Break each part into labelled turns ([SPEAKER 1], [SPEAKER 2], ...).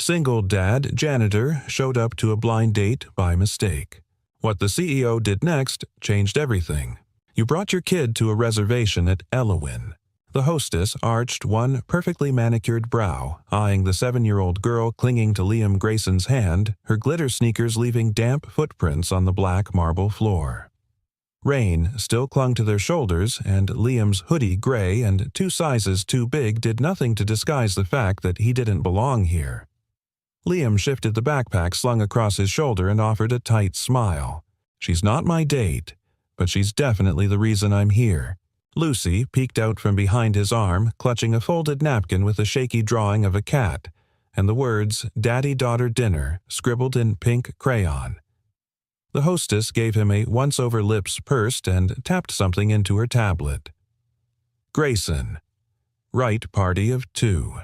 [SPEAKER 1] Single dad Janitor showed up to a blind date by mistake. What the CEO did next changed everything. You brought your kid to a reservation at Elowin. The hostess arched one perfectly manicured brow, eyeing the 7-year-old girl clinging to Liam Grayson's hand, her glitter sneakers leaving damp footprints on the black marble floor. Rain still clung to their shoulders, and Liam's hoodie gray and 2 sizes too big did nothing to disguise the fact that he didn't belong here. Liam shifted the backpack slung across his shoulder and offered a tight smile. "She's not my date, but she's definitely the reason I'm here." Lucy peeked out from behind his arm, clutching a folded napkin with a shaky drawing of a cat, and the words "Daddy-Daughter Dinner" scribbled in pink crayon. The hostess gave him a once-over lips pursed and tapped something into her tablet. "Grayson. Right party of 2.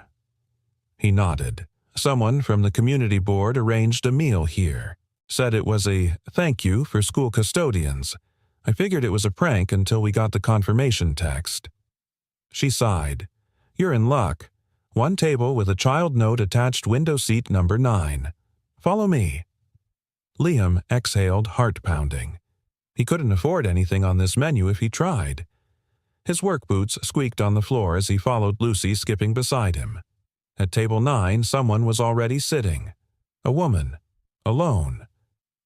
[SPEAKER 1] He nodded. "Someone from the community board arranged a meal here. Said it was a thank you for school custodians. I figured it was a prank until we got the confirmation text." She sighed. "You're in luck. 1 table with a child note attached, window seat number 9. Follow me." Liam exhaled, heart-pounding. He couldn't afford anything on this menu if he tried. His work boots squeaked on the floor as he followed Lucy skipping beside him. At table 9, someone was already sitting. A woman. Alone.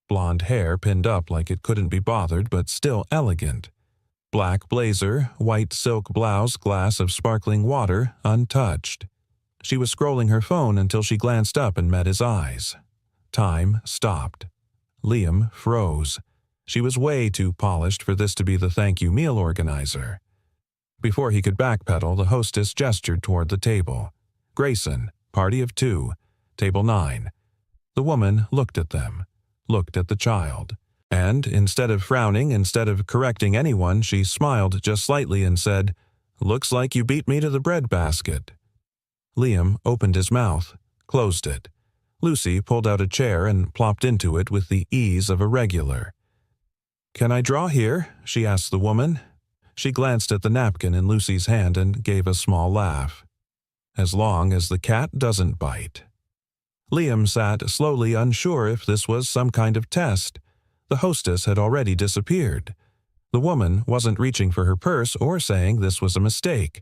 [SPEAKER 1] Blonde hair pinned up like it couldn't be bothered, but still elegant. Black blazer, white silk blouse, glass of sparkling water, untouched. She was scrolling her phone until she glanced up and met his eyes. Time stopped. Liam froze. She was way too polished for this to be the thank-you meal organizer. Before he could backpedal, the hostess gestured toward the table. "Grayson, party of 2, table 9. The woman looked at them, looked at the child, and instead of frowning, instead of correcting anyone, she smiled just slightly and said, "Looks like you beat me to the breadbasket." Liam opened his mouth, closed it. Lucy pulled out a chair and plopped into it with the ease of a regular. "Can I draw here?" she asked the woman. She glanced at the napkin in Lucy's hand and gave a small laugh. "As long as the cat doesn't bite." Liam sat slowly, unsure if this was some kind of test. The hostess had already disappeared. The woman wasn't reaching for her purse or saying this was a mistake.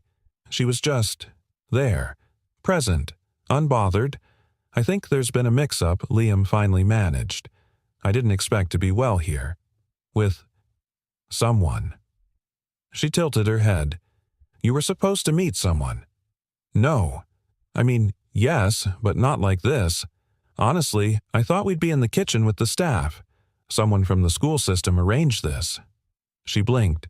[SPEAKER 1] She was just there, present, unbothered. "I think there's been a mix-up," Liam finally managed. "I didn't expect to be well here. With someone." She tilted her head. "You were supposed to meet someone." "No. I mean, yes, but not like this. Honestly, I thought we'd be in the kitchen with the staff. Someone from the school system arranged this." She blinked.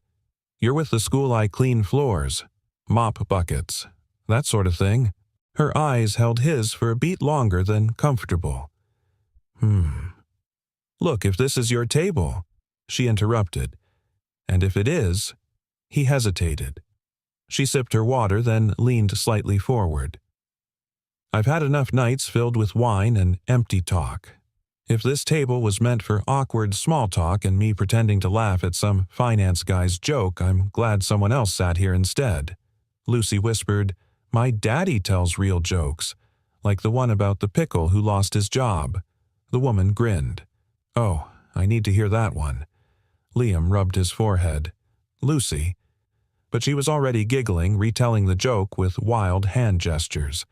[SPEAKER 1] "You're with the school I clean floors, mop buckets, that sort of thing." Her eyes held his for a beat longer than comfortable. "Look, if this is your table," she interrupted. "And if it is—" He hesitated. She sipped her water, then leaned slightly forward. "I've had enough nights filled with wine and empty talk. If this table was meant for awkward small talk and me pretending to laugh at some finance guy's joke, I'm glad someone else sat here instead." Lucy whispered, "My daddy tells real jokes, like the one about the pickle who lost his job." The woman grinned. "Oh, I need to hear that one." Liam rubbed his forehead. "Lucy." But she was already giggling, retelling the joke with wild hand gestures.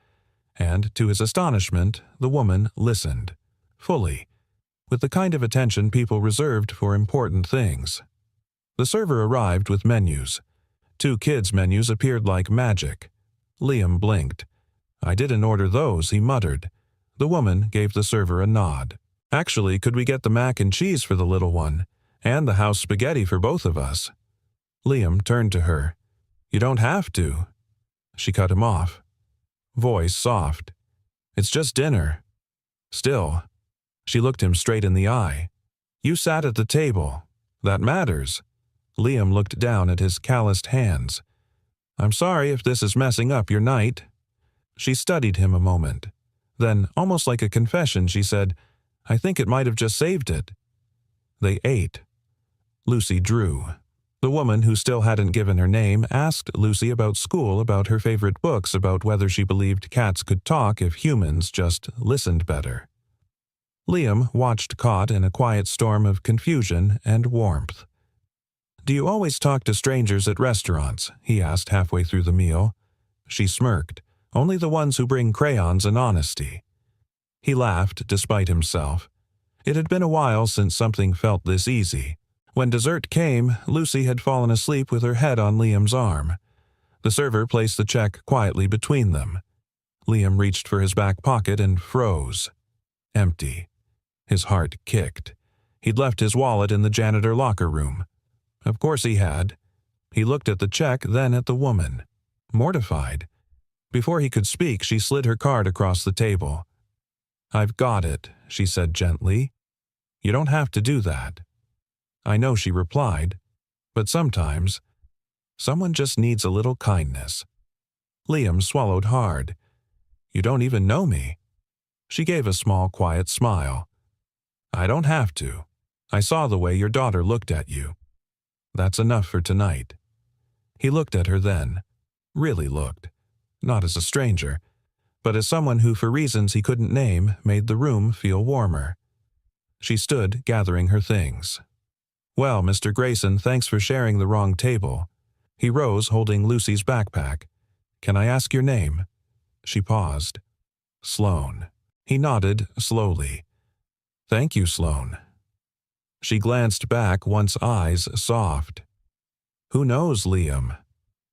[SPEAKER 1] And, to his astonishment, the woman listened. Fully. With the kind of attention people reserved for important things. The server arrived with menus. 2 kids' menus appeared like magic. Liam blinked. "I didn't order those," he muttered. The woman gave the server a nod. "Actually, could we get the mac and cheese for the little one? And the house spaghetti for both of us?" Liam turned to her. "You don't have to." She cut him off. Voice soft. "It's just dinner." Still. She looked him straight in the eye. "You sat at the table. That matters." Liam looked down at his calloused hands. "I'm sorry if this is messing up your night." She studied him a moment. Then, almost like a confession, she said, "I think it might have just saved it." They ate. Lucy drew. The woman, who still hadn't given her name, asked Lucy about school, about her favorite books, about whether she believed cats could talk if humans just listened better. Liam watched, caught in a quiet storm of confusion and warmth. "Do you always talk to strangers at restaurants?" he asked halfway through the meal. She smirked. "Only the ones who bring crayons and honesty." He laughed despite himself. It had been a while since something felt this easy. When dessert came, Lucy had fallen asleep with her head on Liam's arm. The server placed the check quietly between them. Liam reached for his back pocket and froze. Empty. His heart kicked. He'd left his wallet in the janitor locker room. Of course he had. He looked at the check, then at the woman. Mortified. Before he could speak, she slid her card across the table. "I've got it," she said gently. "You don't have to do that." "I know," she replied, "but sometimes someone just needs a little kindness." Liam swallowed hard. "You don't even know me." She gave a small, quiet smile. "I don't have to. I saw the way your daughter looked at you. That's enough for tonight." He looked at her then. Really looked. Not as a stranger, but as someone who, for reasons he couldn't name, made the room feel warmer. She stood, gathering her things. "Well, Mr. Grayson, thanks for sharing the wrong table." He rose, holding Lucy's backpack. "Can I ask your name?" She paused. "Sloane." He nodded, slowly. "Thank you, Sloane." She glanced back, once eyes soft. "Who knows, Liam?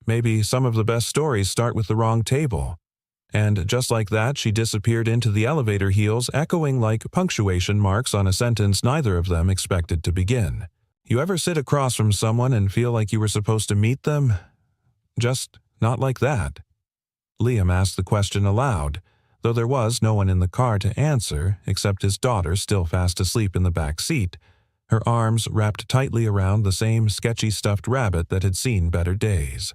[SPEAKER 1] Maybe some of the best stories start with the wrong table." And just like that, she disappeared into the elevator heels, echoing like punctuation marks on a sentence neither of them expected to begin. You ever sit across from someone and feel like you were supposed to meet them? Just not like that. Liam asked the question aloud, though there was no one in the car to answer except his daughter, still fast asleep in the back seat, her arms wrapped tightly around the same sketchy stuffed rabbit that had seen better days.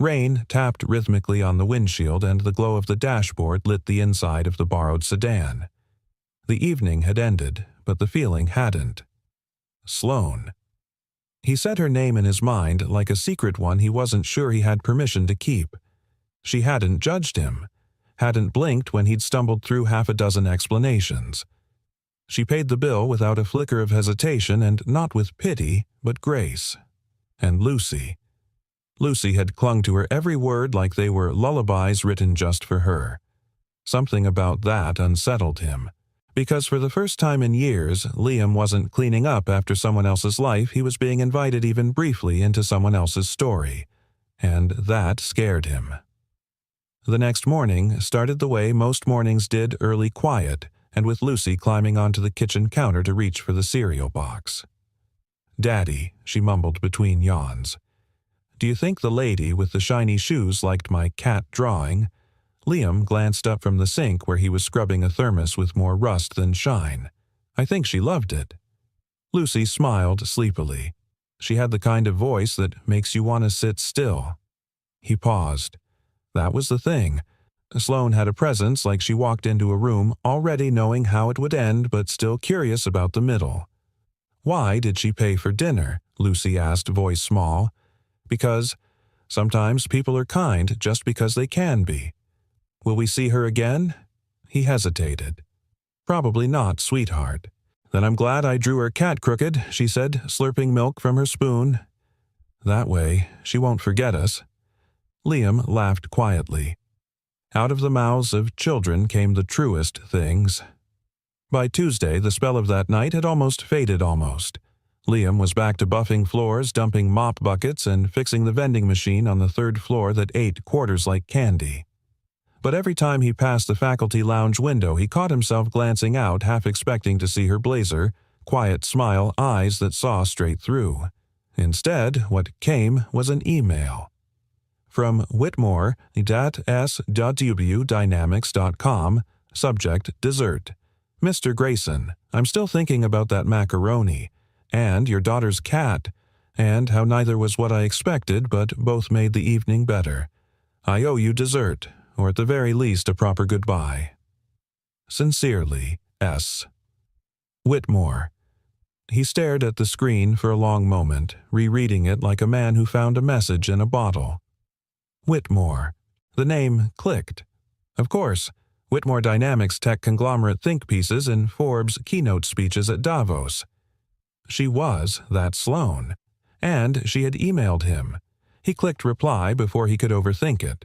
[SPEAKER 1] Rain tapped rhythmically on the windshield, and the glow of the dashboard lit the inside of the borrowed sedan. The evening had ended, but the feeling hadn't. Sloane. He said her name in his mind like a secret one he wasn't sure he had permission to keep. She hadn't judged him, hadn't blinked when he'd stumbled through half a dozen explanations. She paid the bill without a flicker of hesitation, and not with pity, but grace. And Lucy. Lucy had clung to her every word like they were lullabies written just for her. Something about that unsettled him. Because for the first time in years, Liam wasn't cleaning up after someone else's life, he was being invited even briefly into someone else's story. And that scared him. The next morning started the way most mornings did, early, quiet, and with Lucy climbing onto the kitchen counter to reach for the cereal box. "Daddy," she mumbled between yawns. "Do you think the lady with the shiny shoes liked my cat drawing?" Liam glanced up from the sink where he was scrubbing a thermos with more rust than shine. "I think she loved it." Lucy smiled sleepily. She had the kind of voice that makes you want to sit still. He paused. That was the thing. Sloane had a presence like she walked into a room already knowing how it would end but still curious about the middle. "Why did she pay for dinner?" Lucy asked, voice small. "Because sometimes people are kind just because they can be." "Will we see her again?" He hesitated. "Probably not, sweetheart." "Then I'm glad I drew her cat crooked," she said, slurping milk from her spoon. "That way, she won't forget us." Liam laughed quietly. Out of the mouths of children came the truest things. By Tuesday, the spell of that night had almost faded. Liam was back to buffing floors, dumping mop buckets, and fixing the vending machine on the third floor that ate quarters like candy. But every time he passed the faculty lounge window, he caught himself glancing out, half expecting to see her blazer, quiet smile, eyes that saw straight through. Instead, what came was an email. From Whitmore.s.w.dynamics.com, subject dessert. "Mr. Grayson, I'm still thinking about that macaroni, and your daughter's cat, and how neither was what I expected, but both made the evening better. I owe you dessert, or at the very least a proper goodbye. Sincerely, S. Whitmore." He stared at the screen for a long moment, rereading it like a man who found a message in a bottle. Whitmore. The name clicked. Of course, Whitmore Dynamics tech conglomerate think pieces in Forbes' keynote speeches at Davos. She was that Sloane. And she had emailed him. He clicked reply before he could overthink it.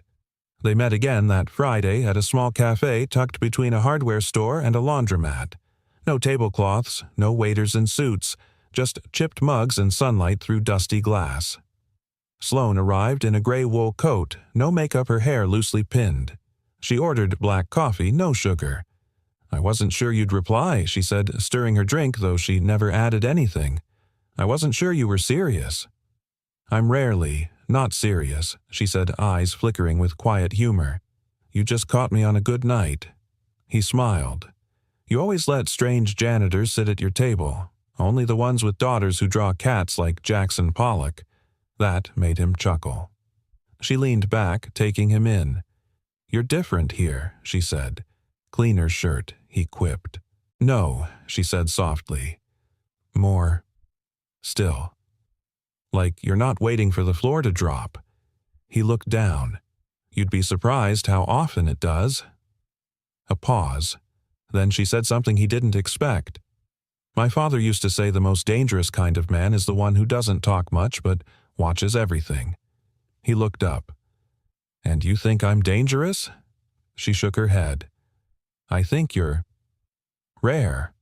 [SPEAKER 1] They met again that Friday at a small cafe tucked between a hardware store and a laundromat. No tablecloths, no waiters in suits, just chipped mugs and sunlight through dusty glass. Sloane arrived in a gray wool coat, no makeup, her hair loosely pinned. She ordered black coffee, no sugar. "I wasn't sure you'd reply," she said, stirring her drink, though she never added anything. "I wasn't sure you were serious." "I'm rarely not serious," she said, eyes flickering with quiet humor. "You just caught me on a good night." He smiled. "You always let strange janitors sit at your table, only the ones with daughters who draw cats like Jackson Pollock." That made him chuckle. She leaned back, taking him in. "You're different here," she said. "Cleaner shirt," he quipped. "No," she said softly. "More still. Like you're not waiting for the floor to drop." He looked down. "You'd be surprised how often it does." A pause. Then she said something he didn't expect. "My father used to say the most dangerous kind of man is the one who doesn't talk much but watches everything." He looked up. "And you think I'm dangerous?" She shook her head. "I think you're rare."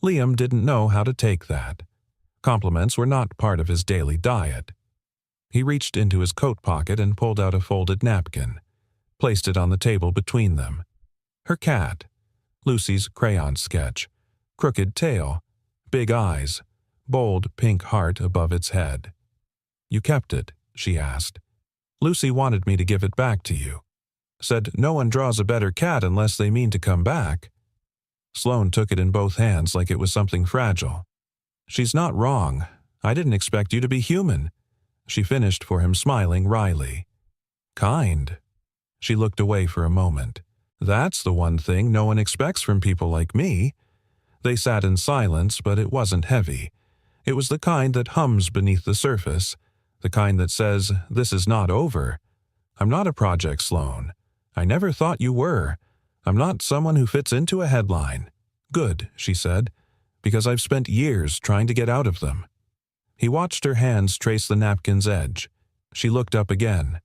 [SPEAKER 1] Liam didn't know how to take that. Compliments were not part of his daily diet. He reached into his coat pocket and pulled out a folded napkin, placed it on the table between them. Her cat, Lucy's crayon sketch, crooked tail, big eyes, bold pink heart above its head. "You kept it?" she asked. "Lucy wanted me to give it back to you. Said no one draws a better cat unless they mean to come back." Sloane took it in both hands like it was something fragile. "She's not wrong. I didn't expect you to be human." She finished for him, smiling wryly. "Kind." She looked away for a moment. "That's the one thing no one expects from people like me." They sat in silence, but it wasn't heavy. It was the kind that hums beneath the surface, the kind that says, "This is not over. I'm not a project, Sloane. I never thought you were. I'm not someone who fits into a headline." "Good," she said, "because I've spent years trying to get out of them." He watched her hands trace the napkin's edge. She looked up again.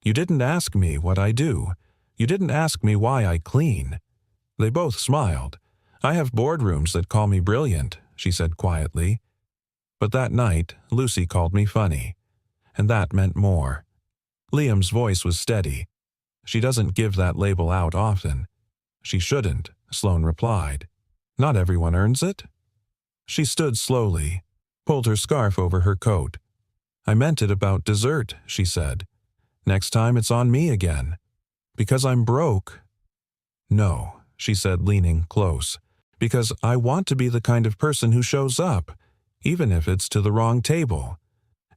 [SPEAKER 1] "You didn't ask me what I do. You didn't ask me why I clean." They both smiled. "I have boardrooms that call me brilliant," she said quietly. "But that night, Lucy called me funny. And that meant more." Liam's voice was steady. "She doesn't give that label out often." "She shouldn't," Sloane replied. "Not everyone earns it." She stood slowly, pulled her scarf over her coat. "I meant it about dessert," she said. "Next time it's on me again. Because I'm broke." "No," she said, leaning close. "Because I want to be the kind of person who shows up, even if it's to the wrong table."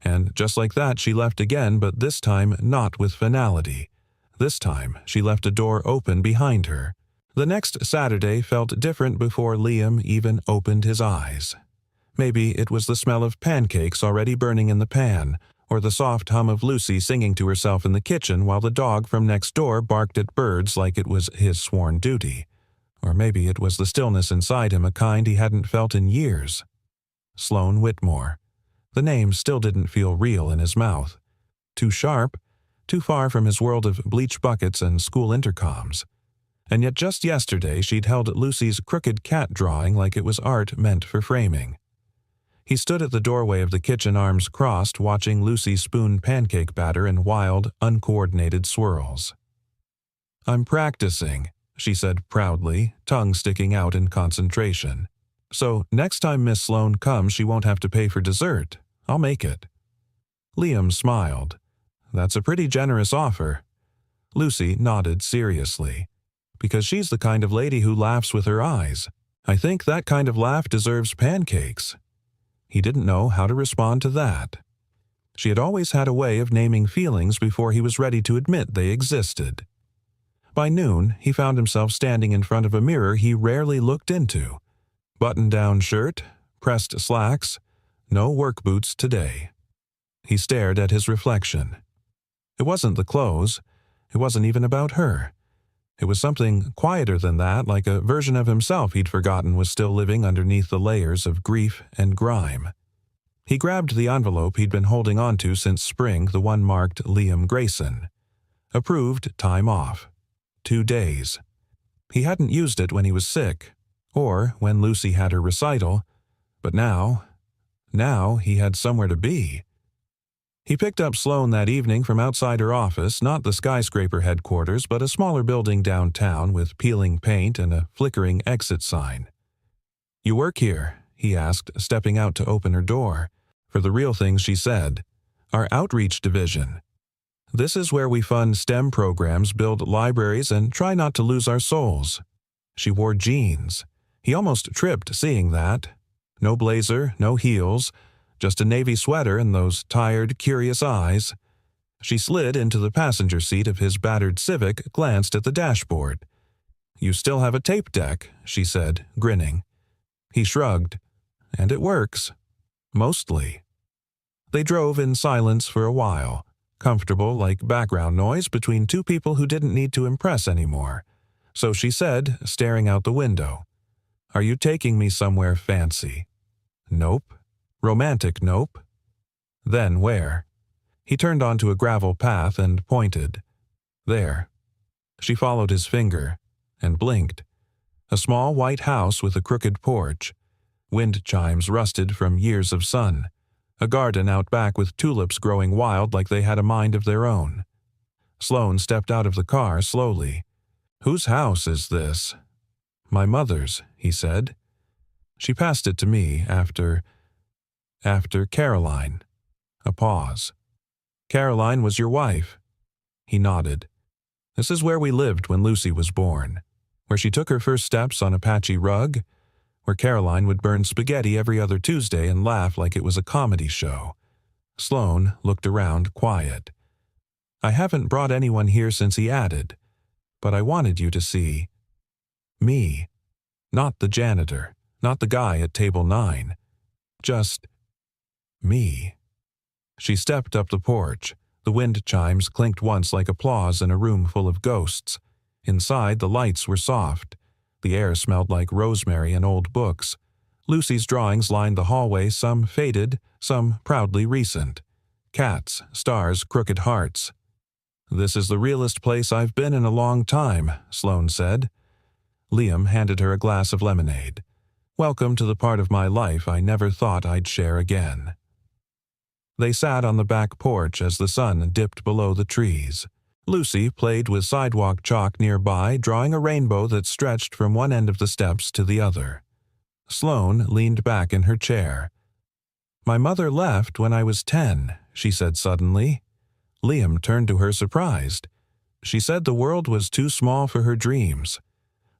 [SPEAKER 1] And just like that she left again, but this time not with finality. This time she left a door open behind her. The next Saturday felt different before Liam even opened his eyes. Maybe it was the smell of pancakes already burning in the pan, or the soft hum of Lucy singing to herself in the kitchen while the dog from next door barked at birds like it was his sworn duty. Or maybe it was the stillness inside him, a kind he hadn't felt in years. Sloane Whitmore. The name still didn't feel real in his mouth. Too sharp, too far from his world of bleach buckets and school intercoms. And yet just yesterday she'd held Lucy's crooked cat drawing like it was art meant for framing. He stood at the doorway of the kitchen, arms crossed, watching Lucy spoon pancake batter in wild, uncoordinated swirls. "I'm practicing," she said proudly, tongue sticking out in concentration. "So next time Miss Sloane comes she won't have to pay for dessert. I'll make it." Liam smiled. "That's a pretty generous offer." Lucy nodded seriously. "Because she's the kind of lady who laughs with her eyes. I think that kind of laugh deserves pancakes." He didn't know how to respond to that. She had always had a way of naming feelings before he was ready to admit they existed. By noon, he found himself standing in front of a mirror he rarely looked into. Button-down shirt, pressed slacks, no work boots today. He stared at his reflection. It wasn't the clothes. It wasn't even about her. It was something quieter than that, like a version of himself he'd forgotten was still living underneath the layers of grief and grime. He grabbed the envelope he'd been holding onto since spring, the one marked Liam Grayson. Approved time off. 2 days. He hadn't used it when he was sick, or when Lucy had her recital, but now he had somewhere to be. He picked up Sloane that evening from outside her office, not the skyscraper headquarters, but a smaller building downtown with peeling paint and a flickering exit sign. "You work here?" he asked, stepping out to open her door. For the real things she said. "Our outreach division. This is where we fund STEM programs, build libraries, and try not to lose our souls." She wore jeans. He almost tripped seeing that. No blazer, no heels, just a navy sweater and those tired, curious eyes. She slid into the passenger seat of his battered Civic, glanced at the dashboard. "You still have a tape deck," she said, grinning. He shrugged. "And it works. Mostly." They drove in silence for a while, comfortable like background noise between two people who didn't need to impress anymore. So she said, staring out the window, "Are you taking me somewhere fancy?" "Nope." "Romantic nope." "Then where?" He turned onto a gravel path and pointed. "There." She followed his finger and blinked. A small white house with a crooked porch. Wind chimes rusted from years of sun. A garden out back with tulips growing wild like they had a mind of their own. Sloane stepped out of the car slowly. "Whose house is this?" "My mother's," he said. "She passed it to me after Caroline." A pause. "Caroline was your wife?" He nodded. "This is where we lived when Lucy was born. Where she took her first steps on a patchy rug. Where Caroline would burn spaghetti every other Tuesday and laugh like it was a comedy show." Sloane looked around, quiet. "I haven't brought anyone here since he added, but I wanted you to see me. Not the janitor, not the guy at table 9. Just me." She stepped up the porch. The wind chimes clinked once like applause in a room full of ghosts. Inside, the lights were soft. The air smelled like rosemary and old books. Lucy's drawings lined the hallway, some faded, some proudly recent. Cats, stars, crooked hearts. "This is the realest place I've been in a long time," Sloane said. Liam handed her a glass of lemonade. "Welcome to the part of my life I never thought I'd share again." They sat on the back porch as the sun dipped below the trees. Lucy played with sidewalk chalk nearby, drawing a rainbow that stretched from one end of the steps to the other. Sloane leaned back in her chair. "My mother left when I was 10, she said suddenly. Liam turned to her surprised. "She said the world was too small for her dreams.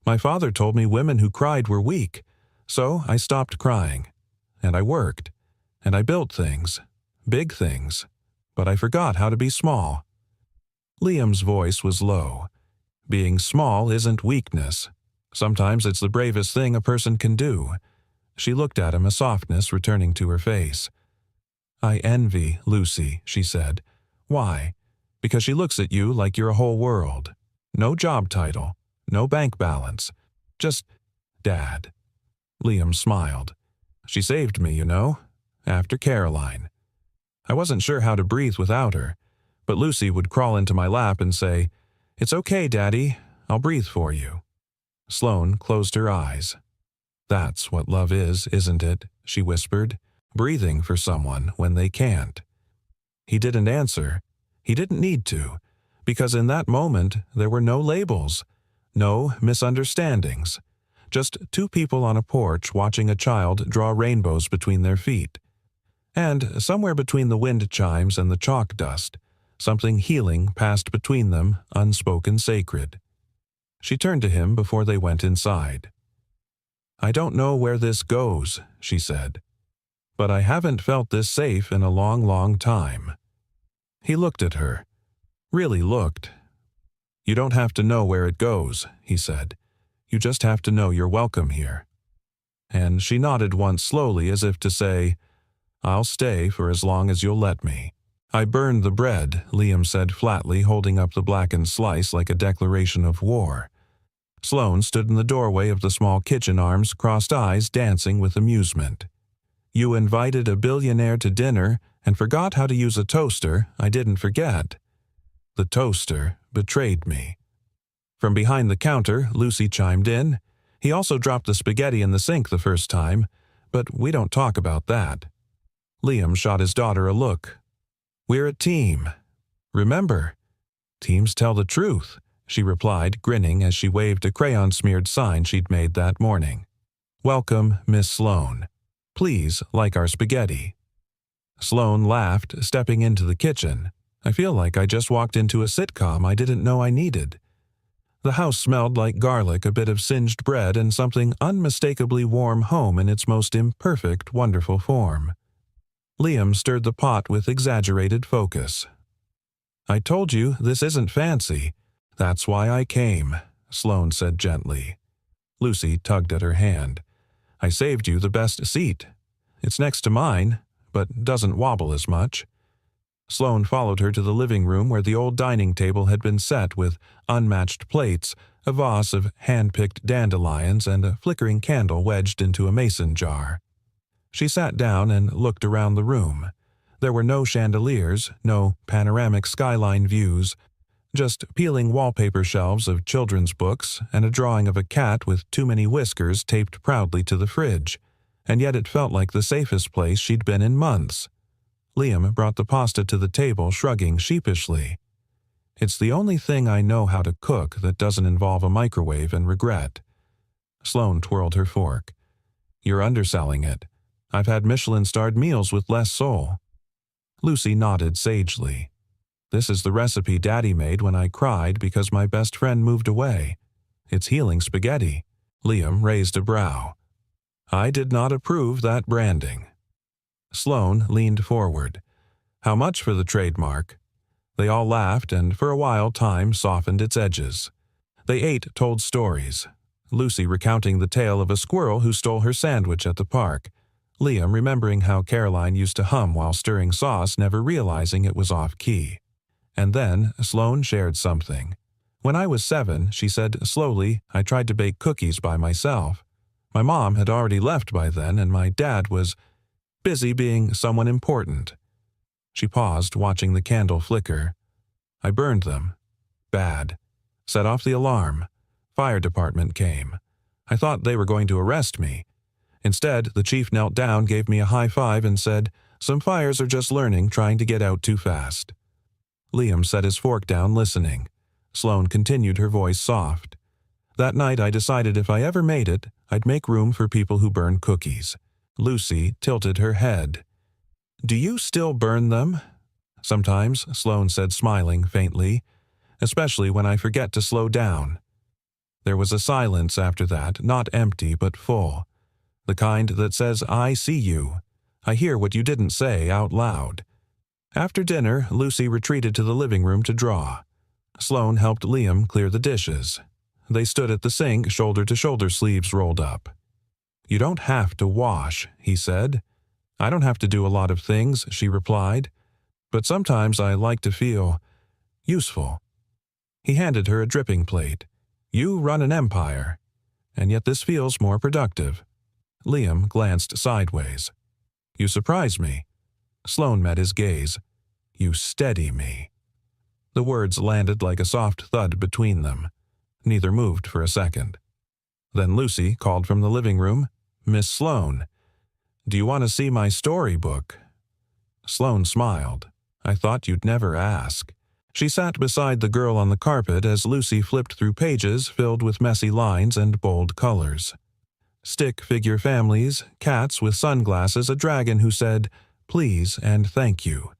[SPEAKER 1] My father told me women who cried were weak, so I stopped crying. And I worked. And I built things. Big things. But I forgot how to be small." Liam's voice was low. "Being small isn't weakness. Sometimes it's the bravest thing a person can do." She looked at him, a softness returning to her face. "I envy Lucy," she said. "Why? Because she looks at you like you're a whole world. No job title, no bank balance. Just Dad." Liam smiled. "She saved me, you know, after Caroline. I wasn't sure how to breathe without her, but Lucy would crawl into my lap and say, 'It's okay, Daddy, I'll breathe for you.'" Sloane closed her eyes. "That's what love is, isn't it?" she whispered, "breathing for someone when they can't." He didn't answer. He didn't need to, because in that moment there were no labels, no misunderstandings, just two people on a porch watching a child draw rainbows between their feet. And somewhere between the wind chimes and the chalk dust, something healing passed between them, unspoken sacred. She turned to him before they went inside. "I don't know where this goes," she said, "but I haven't felt this safe in a long, long time." He looked at her. Really looked. "You don't have to know where it goes," he said. "You just have to know you're welcome here." and she nodded once slowly as if to say, "I'll stay for as long as you'll let me." "I burned the bread," Liam said flatly, holding up the blackened slice like a declaration of war. Sloane stood in the doorway of the small kitchen, arms crossed, eyes dancing with amusement. "You invited a billionaire to dinner and forgot how to use a toaster. I didn't forget." "The toaster betrayed me." From behind the counter, Lucy chimed in. "He also dropped the spaghetti in the sink the first time, but we don't talk about that." Liam shot his daughter a look. "We're a team. Remember, teams tell the truth," she replied, grinning as she waved a crayon-smeared sign she'd made that morning. "Welcome, Miss Sloane. Please like our spaghetti." Sloane laughed, stepping into the kitchen. "I feel like I just walked into a sitcom I didn't know I needed." The house smelled like garlic, a bit of singed bread, and something unmistakably warm home in its most imperfect, wonderful form. Liam stirred the pot with exaggerated focus. "I told you this isn't fancy. That's why I came," Sloane said gently. Lucy tugged at her hand. "I saved you the best seat. It's next to mine, but doesn't wobble as much." Sloane followed her to the living room where the old dining table had been set with unmatched plates, a vase of hand-picked dandelions, and a flickering candle wedged into a mason jar. She sat down and looked around the room. There were no chandeliers, no panoramic skyline views, just peeling wallpaper shelves of children's books and a drawing of a cat with too many whiskers taped proudly to the fridge. And yet it felt like the safest place she'd been in months. Liam brought the pasta to the table, shrugging sheepishly. "It's the only thing I know how to cook that doesn't involve a microwave and regret." Sloane twirled her fork. "You're underselling it. I've had Michelin-starred meals with less soul." Lucy nodded sagely. "This is the recipe Daddy made when I cried because my best friend moved away. It's healing spaghetti." Liam raised a brow. "I did not approve that branding." Sloane leaned forward. "How much for the trademark?" They all laughed, and for a while time softened its edges. They told stories. Lucy recounting the tale of a squirrel who stole her sandwich at the park. Liam remembering how Caroline used to hum while stirring sauce, never realizing it was off-key. And then Sloane shared something. "When I was 7, she said slowly, I tried to bake cookies by myself. My mom had already left by then, and my dad was busy being someone important." She paused, watching the candle flicker. "I burned them. Bad. Set off the alarm. Fire department came. I thought they were going to arrest me. Instead, the chief knelt down, gave me a high five, and said, 'Some fires are just learning, trying to get out too fast.'" Liam set his fork down, listening. Sloane continued, her voice soft. "That night I decided if I ever made it, I'd make room for people who burn cookies." Lucy tilted her head. "Do you still burn them?" "Sometimes," Sloane said, smiling faintly, "especially when I forget to slow down." There was a silence after that, not empty but full. The kind that says, "I see you. I hear what you didn't say out loud." After dinner, Lucy retreated to the living room to draw. Sloane helped Liam clear the dishes. They stood at the sink, shoulder to shoulder, sleeves rolled up. "You don't have to wash," he said. "I don't have to do a lot of things," she replied. "But sometimes I like to feel useful." He handed her a dripping plate. "You run an empire, and yet this feels more productive." Liam glanced sideways. "You surprise me." Sloane met his gaze. "You steady me." The words landed like a soft thud between them. Neither moved for a second. Then Lucy called from the living room, "Miss Sloane, do you want to see my storybook?" Sloane smiled. "I thought you'd never ask." She sat beside the girl on the carpet as Lucy flipped through pages filled with messy lines and bold colors. Stick figure families, cats with sunglasses, a dragon who said, "Please and thank you."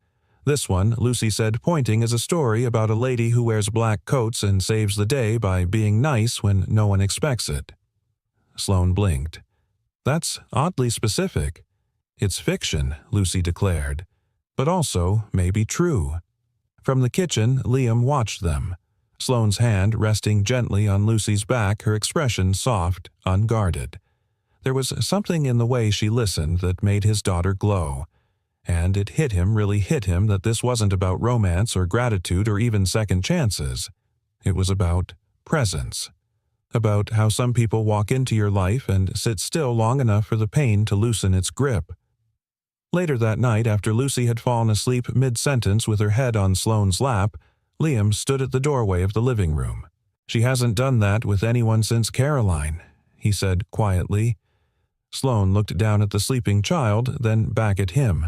[SPEAKER 1] This one, Lucy said, pointing, is a story about a lady who wears black coats and saves the day by being nice when no one expects it. Sloane blinked. "That's oddly specific." "It's fiction," Lucy declared, "but also maybe true." From the kitchen, Liam watched them, Sloane's hand resting gently on Lucy's back, her expression soft, unguarded. There was something in the way she listened that made his daughter glow, and it really hit him that this wasn't about romance or gratitude or even second chances. It was about presence. About how some people walk into your life and sit still long enough for the pain to loosen its grip. Later that night, after Lucy had fallen asleep mid-sentence with her head on Sloane's lap, Liam stood at the doorway of the living room. "She hasn't done that with anyone since Caroline," he said quietly. Sloane looked down at the sleeping child, then back at him.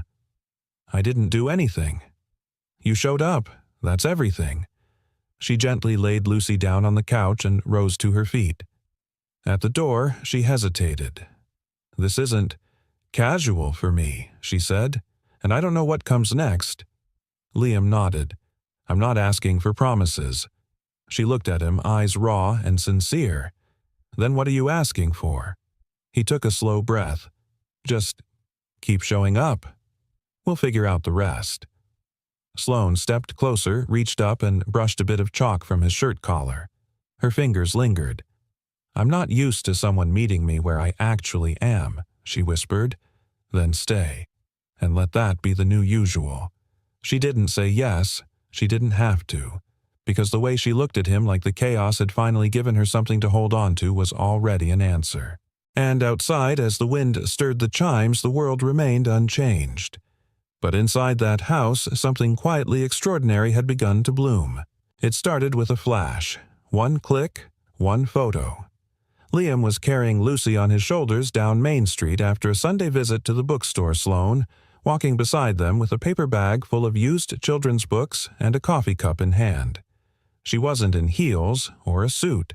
[SPEAKER 1] "I didn't do anything. You showed up. That's everything." She gently laid Lucy down on the couch and rose to her feet. At the door, she hesitated. "This isn't casual for me," she said, "and I don't know what comes next." Liam nodded. "I'm not asking for promises." She looked at him, eyes raw and sincere. "Then what are you asking for?" He took a slow breath. "Just keep showing up. We'll figure out the rest." Sloane stepped closer, reached up, and brushed a bit of chalk from his shirt collar. Her fingers lingered. "I'm not used to someone meeting me where I actually am," she whispered. "Then stay, and let that be the new usual." She didn't say yes. She didn't have to, because the way she looked at him, like the chaos had finally given her something to hold on to, was already an answer. And outside, as the wind stirred the chimes, the world remained unchanged. But inside that house, something quietly extraordinary had begun to bloom. It started with a flash. One click, one photo. Liam was carrying Lucy on his shoulders down Main Street after a Sunday visit to the bookstore Sloane, walking beside them with a paper bag full of used children's books and a coffee cup in hand. She wasn't in heels or a suit.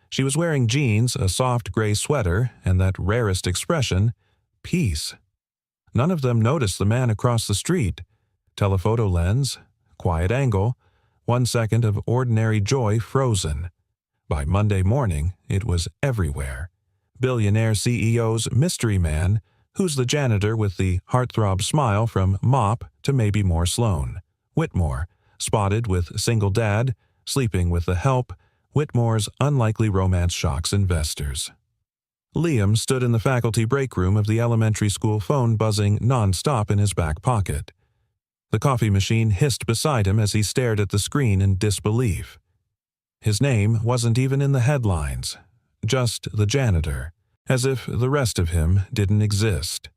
[SPEAKER 1] She was wearing jeans, a soft gray sweater, and that rarest expression, peace. None of them noticed the man across the street. Telephoto lens, quiet angle, 1 second of ordinary joy frozen. By Monday morning, it was everywhere. Billionaire CEO's mystery man, who's the janitor with the heartthrob smile from Mop to maybe more Sloane. Whitmore, spotted with single dad, sleeping with the help, Whitmore's unlikely romance shocks investors. Liam stood in the faculty break room of the elementary school, phone buzzing non-stop in his back pocket. The coffee machine hissed beside him as he stared at the screen in disbelief. His name wasn't even in the headlines, just the janitor, as if the rest of him didn't exist.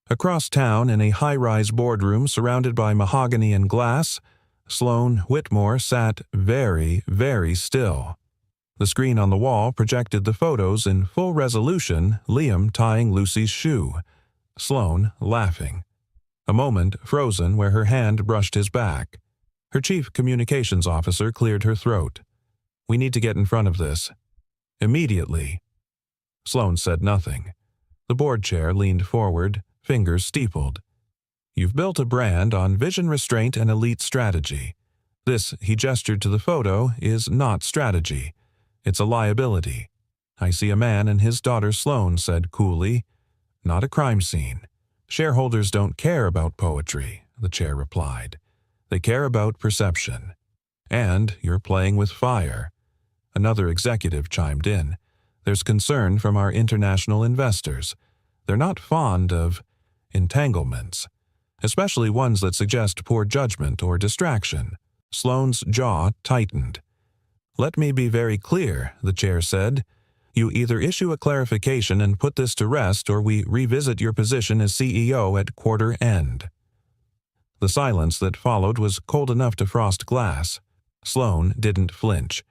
[SPEAKER 1] Across town, in a high-rise boardroom surrounded by mahogany and glass, Sloane Whitmore sat very, very still. The screen on the wall projected the photos in full resolution, Liam tying Lucy's shoe, Sloane laughing. A moment frozen where her hand brushed his back. Her chief communications officer cleared her throat. "We need to get in front of this. Immediately." Sloane said nothing. The board chair leaned forward, fingers steepled. "You've built a brand on vision restraint and elite strategy. This," he gestured to the photo, "is not strategy. It's a liability." "I see a man and his daughter," Sloane said coolly. "Not a crime scene. Shareholders don't care about poetry," the chair replied. "They care about perception. And you're playing with fire." Another executive chimed in. "There's concern from our international investors. They're not fond of entanglements, especially ones that suggest poor judgment or distraction." Sloane's jaw tightened. "Let me be very clear," the chair said. "You either issue a clarification and put this to rest, or we revisit your position as CEO at quarter end." The silence that followed was cold enough to frost glass. Sloane didn't flinch.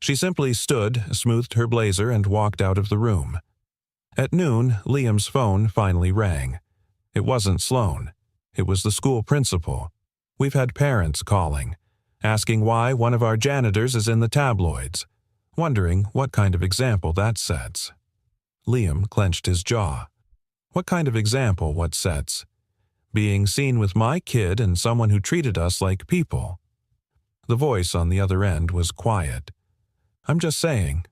[SPEAKER 1] She simply stood, smoothed her blazer, and walked out of the room. At noon, Liam's phone finally rang. It wasn't Sloane. It was the school principal. "We've had parents calling, asking why one of our janitors is in the tabloids, wondering what kind of example that sets." Liam clenched his jaw. "What kind of example what sets? Being seen with my kid and someone who treated us like people." The voice on the other end was quiet. "I'm just saying.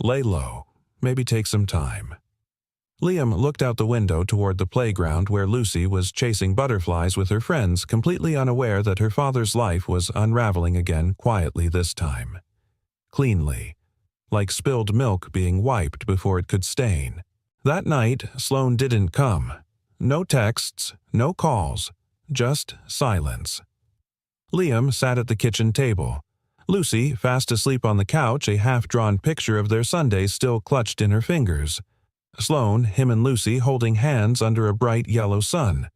[SPEAKER 1] Lay low. Maybe take some time." Liam looked out the window toward the playground where Lucy was chasing butterflies with her friends, completely unaware that her father's life was unraveling again quietly this time. Cleanly, like spilled milk being wiped before it could stain. That night, Sloane didn't come. No texts, no calls, just silence. Liam sat at the kitchen table. Lucy, fast asleep on the couch, a half-drawn picture of their Sunday still clutched in her fingers. Sloane, him and Lucy holding hands under a bright yellow sun.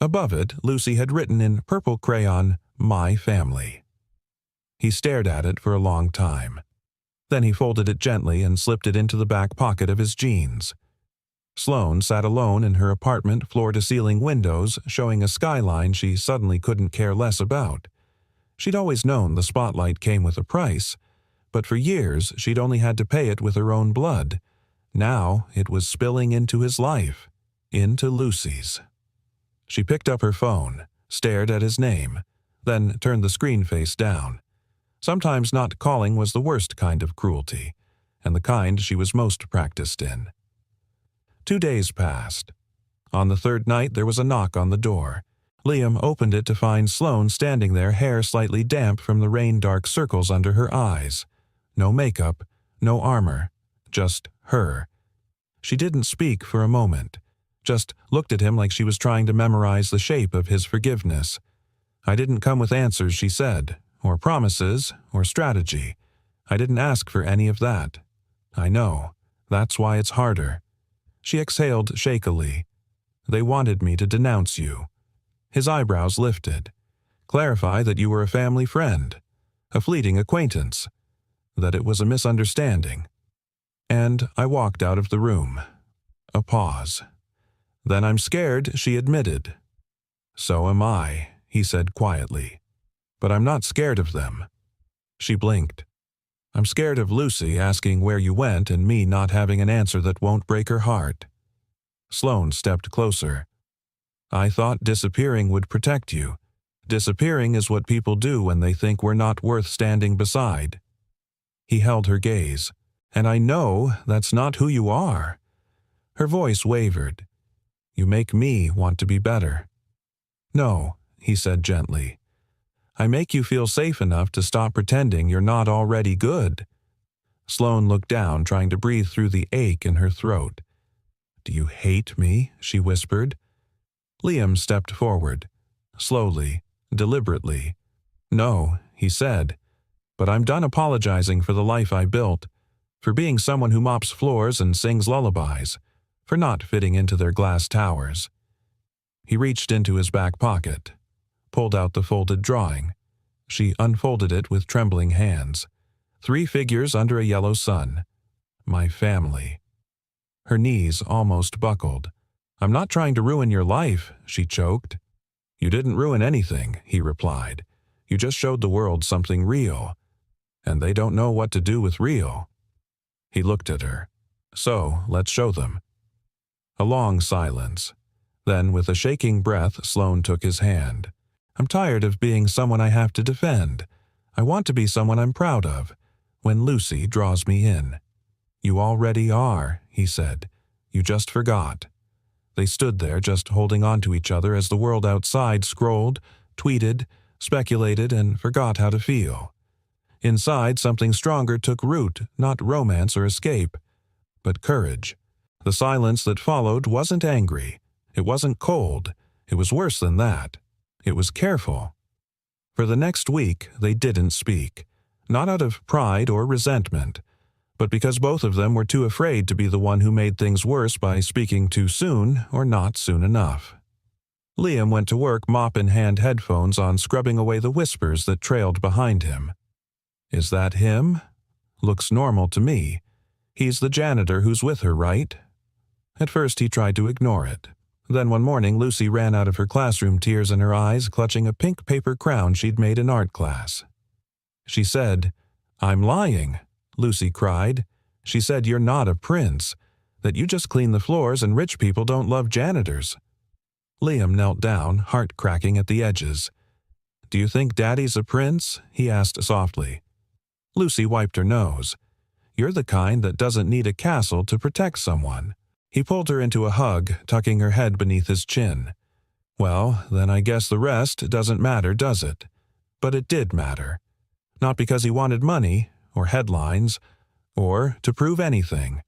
[SPEAKER 1] Above it, Lucy had written in purple crayon, "My family." He stared at it for a long time. Then he folded it gently and slipped it into the back pocket of his jeans. Sloane sat alone in her apartment, floor-to-ceiling windows showing a skyline she suddenly couldn't care less about. She'd always known the spotlight came with a price, but for years she'd only had to pay it with her own blood. Now it was spilling into his life, into Lucy's. She picked up her phone, stared at his name, then turned the screen face down. Sometimes not calling was the worst kind of cruelty, and the kind she was most practiced in. 2 days passed. On the third night there was a knock on the door. Liam opened it to find Sloane standing there, hair slightly damp from the rain-dark circles under her eyes. No makeup, no armor, just her. She didn't speak for a moment, just looked at him like she was trying to memorize the shape of his forgiveness. "I didn't come with answers," she said, "or promises, or strategy. I didn't ask for any of that. I know. That's why it's harder." She exhaled shakily. "They wanted me to denounce you." His eyebrows lifted. "Clarify that you were a family friend, a fleeting acquaintance, that it was a misunderstanding." And I walked out of the room. A pause. "Then I'm scared," she admitted. "So am I," he said quietly. "But I'm not scared of them." She blinked. "I'm scared of Lucy asking where you went and me not having an answer that won't break her heart." Sloane stepped closer. "I thought disappearing would protect you. Disappearing is what people do when they think we're not worth standing beside." He held her gaze. "And I know that's not who you are." Her voice wavered. "You make me want to be better." "No," he said gently. "I make you feel safe enough to stop pretending you're not already good." Sloane looked down, trying to breathe through the ache in her throat. "Do you hate me?" she whispered. Liam stepped forward. Slowly, deliberately. "No," he said. "But I'm done apologizing for the life I built, for being someone who mops floors and sings lullabies, for not fitting into their glass towers." He reached into his back pocket, pulled out the folded drawing. She unfolded it with trembling hands. 3 figures under a yellow sun. My family. Her knees almost buckled. "I'm not trying to ruin your life," she choked. "You didn't ruin anything," he replied. "You just showed the world something real. And they don't know what to do with real." He looked at her. "So, let's show them." A long silence. Then, with a shaking breath, Sloane took his hand. "I'm tired of being someone I have to defend. I want to be someone I'm proud of, when Lucy draws me in." "You already are," he said. "You just forgot." They stood there, just holding on to each other as the world outside scrolled, tweeted, speculated, and forgot how to feel. Inside, something stronger took root, not romance or escape, but courage. The silence that followed wasn't angry. It wasn't cold. It was worse than that. It was careful. For the next week, they didn't speak, not out of pride or resentment, but because both of them were too afraid to be the one who made things worse by speaking too soon or not soon enough. Liam went to work, mop in hand, headphones on, scrubbing away the whispers that trailed behind him. "Is that him? Looks normal to me. He's the janitor who's with her, right?" At first he tried to ignore it. Then one morning Lucy ran out of her classroom, tears in her eyes, clutching a pink paper crown she'd made in art class. She said, "I'm lying," Lucy cried. "She said you're not a prince, that you just clean the floors and rich people don't love janitors." Liam knelt down, heart cracking at the edges. "Do you think Daddy's a prince?" he asked softly. Lucy wiped her nose. "You're the kind that doesn't need a castle to protect someone." He pulled her into a hug, tucking her head beneath his chin. "Well, then I guess the rest doesn't matter, does it?" But it did matter. Not because he wanted money, or headlines, or to prove anything.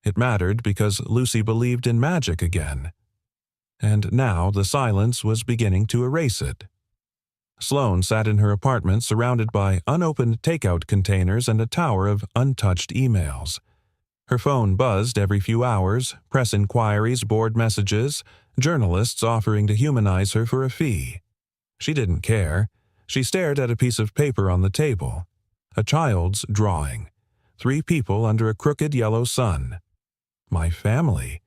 [SPEAKER 1] It mattered because Lucy believed in magic again. And now the silence was beginning to erase it. Sloane sat in her apartment surrounded by unopened takeout containers and a tower of untouched emails. Her phone buzzed every few hours, press inquiries, board messages, journalists offering to humanize her for a fee. She didn't care. She stared at a piece of paper on the table. A child's drawing. 3 people under a crooked yellow sun. My family.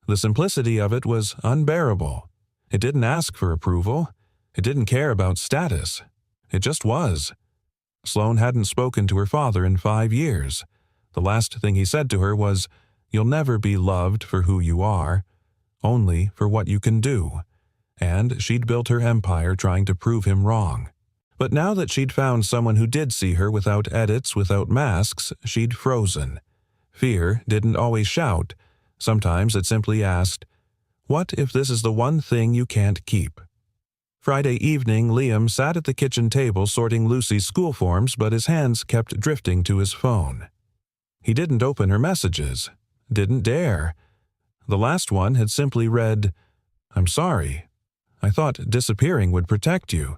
[SPEAKER 1] The simplicity of it was unbearable. It didn't ask for approval. It didn't care about status. It just was. Sloane hadn't spoken to her father in 5 years. The last thing he said to her was, "You'll never be loved for who you are, only for what you can do." And she'd built her empire trying to prove him wrong. But now that she'd found someone who did see her without edits, without masks, she'd frozen. Fear didn't always shout. Sometimes it simply asked, "What if this is the one thing you can't keep?" Friday evening, Liam sat at the kitchen table sorting Lucy's school forms, but his hands kept drifting to his phone. He didn't open her messages. Didn't dare. The last one had simply read, "I'm sorry. I thought disappearing would protect you."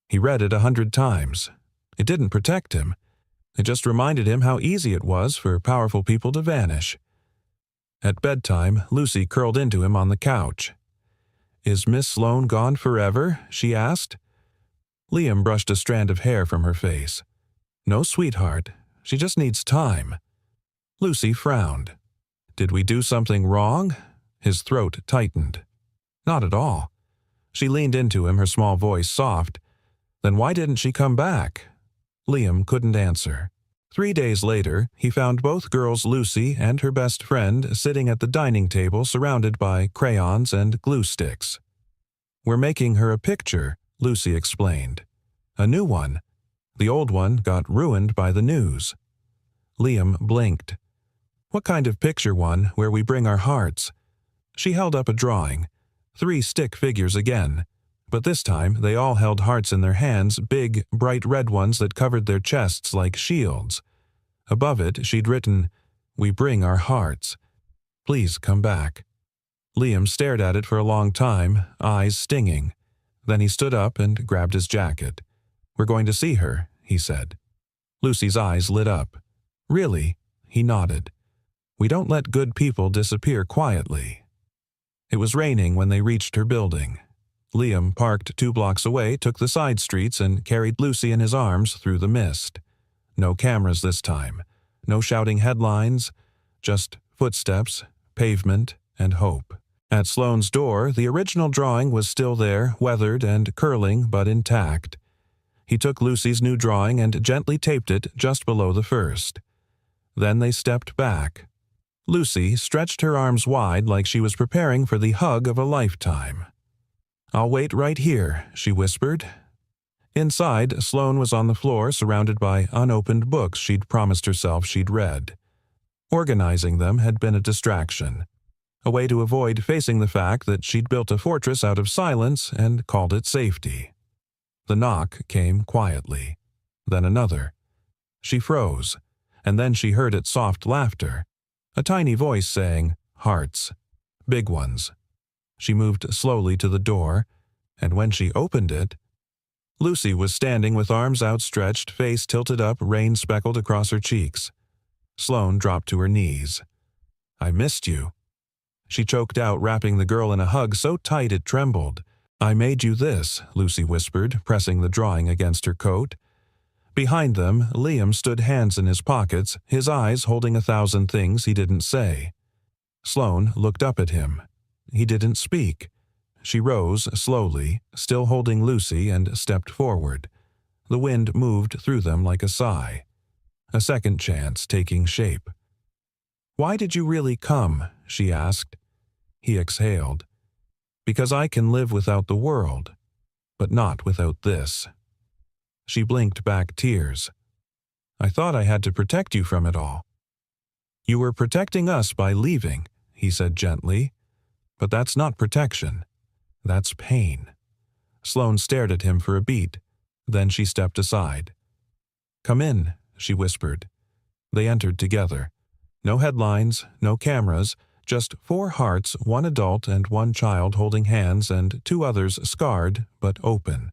[SPEAKER 1] He read it 100 times. It didn't protect him. It just reminded him how easy it was for powerful people to vanish. At bedtime, Lucy curled into him on the couch. "Is Miss Sloane gone forever?" she asked. Liam brushed a strand of hair from her face. "No, sweetheart. She just needs time." Lucy frowned. "Did we do something wrong?" His throat tightened. "Not at all." She leaned into him, her small voice soft. "Then why didn't she come back?" Liam couldn't answer. 3 days later, he found both girls, Lucy and her best friend, sitting at the dining table surrounded by crayons and glue sticks. "We're making her a picture," Lucy explained. "A new one. The old one got ruined by the news." Liam blinked. "What kind of picture one where we bring our hearts?" She held up a drawing. 3 stick figures again. But this time they all held hearts in their hands, big, bright red ones that covered their chests like shields. Above it she'd written, "We bring our hearts. Please come back." Liam stared at it for a long time, eyes stinging. Then he stood up and grabbed his jacket. "We're going to see her," he said. Lucy's eyes lit up. "Really?" He nodded. "We don't let good people disappear quietly." It was raining when they reached her building. Liam parked 2 blocks away, took the side streets, and carried Lucy in his arms through the mist. No cameras this time. No shouting headlines. Just footsteps, pavement, and hope. At Sloane's door, the original drawing was still there, weathered and curling but intact. He took Lucy's new drawing and gently taped it just below the first. Then they stepped back. Lucy stretched her arms wide like she was preparing for the hug of a lifetime. "I'll wait right here," she whispered. Inside, Sloane was on the floor surrounded by unopened books she'd promised herself she'd read. Organizing them had been a distraction, a way to avoid facing the fact that she'd built a fortress out of silence and called it safety. The knock came quietly. Then another. She froze, and then she heard its soft laughter. A tiny voice saying, "Hearts. Big ones." She moved slowly to the door, and when she opened it, Lucy was standing with arms outstretched, face tilted up, rain speckled across her cheeks. Sloane dropped to her knees. "I missed you." She choked out, wrapping the girl in a hug so tight it trembled. "I made you this," Lucy whispered, pressing the drawing against her coat. Behind them, Liam stood, hands in his pockets, his eyes holding 1,000 things he didn't say. Sloane looked up at him. He didn't speak. She rose slowly, still holding Lucy, and stepped forward. The wind moved through them like a sigh. A second chance taking shape. "Why did you really come?" she asked. He exhaled. "Because I can live without the world, but not without this." She blinked back tears. "I thought I had to protect you from it all." "You were protecting us by leaving," he said gently. "But that's not protection. That's pain." Sloane stared at him for a beat. Then she stepped aside. "Come in," she whispered. They entered together. No headlines, no cameras, just 4 hearts, 1 adult and 1 child holding hands and 2 others scarred but open.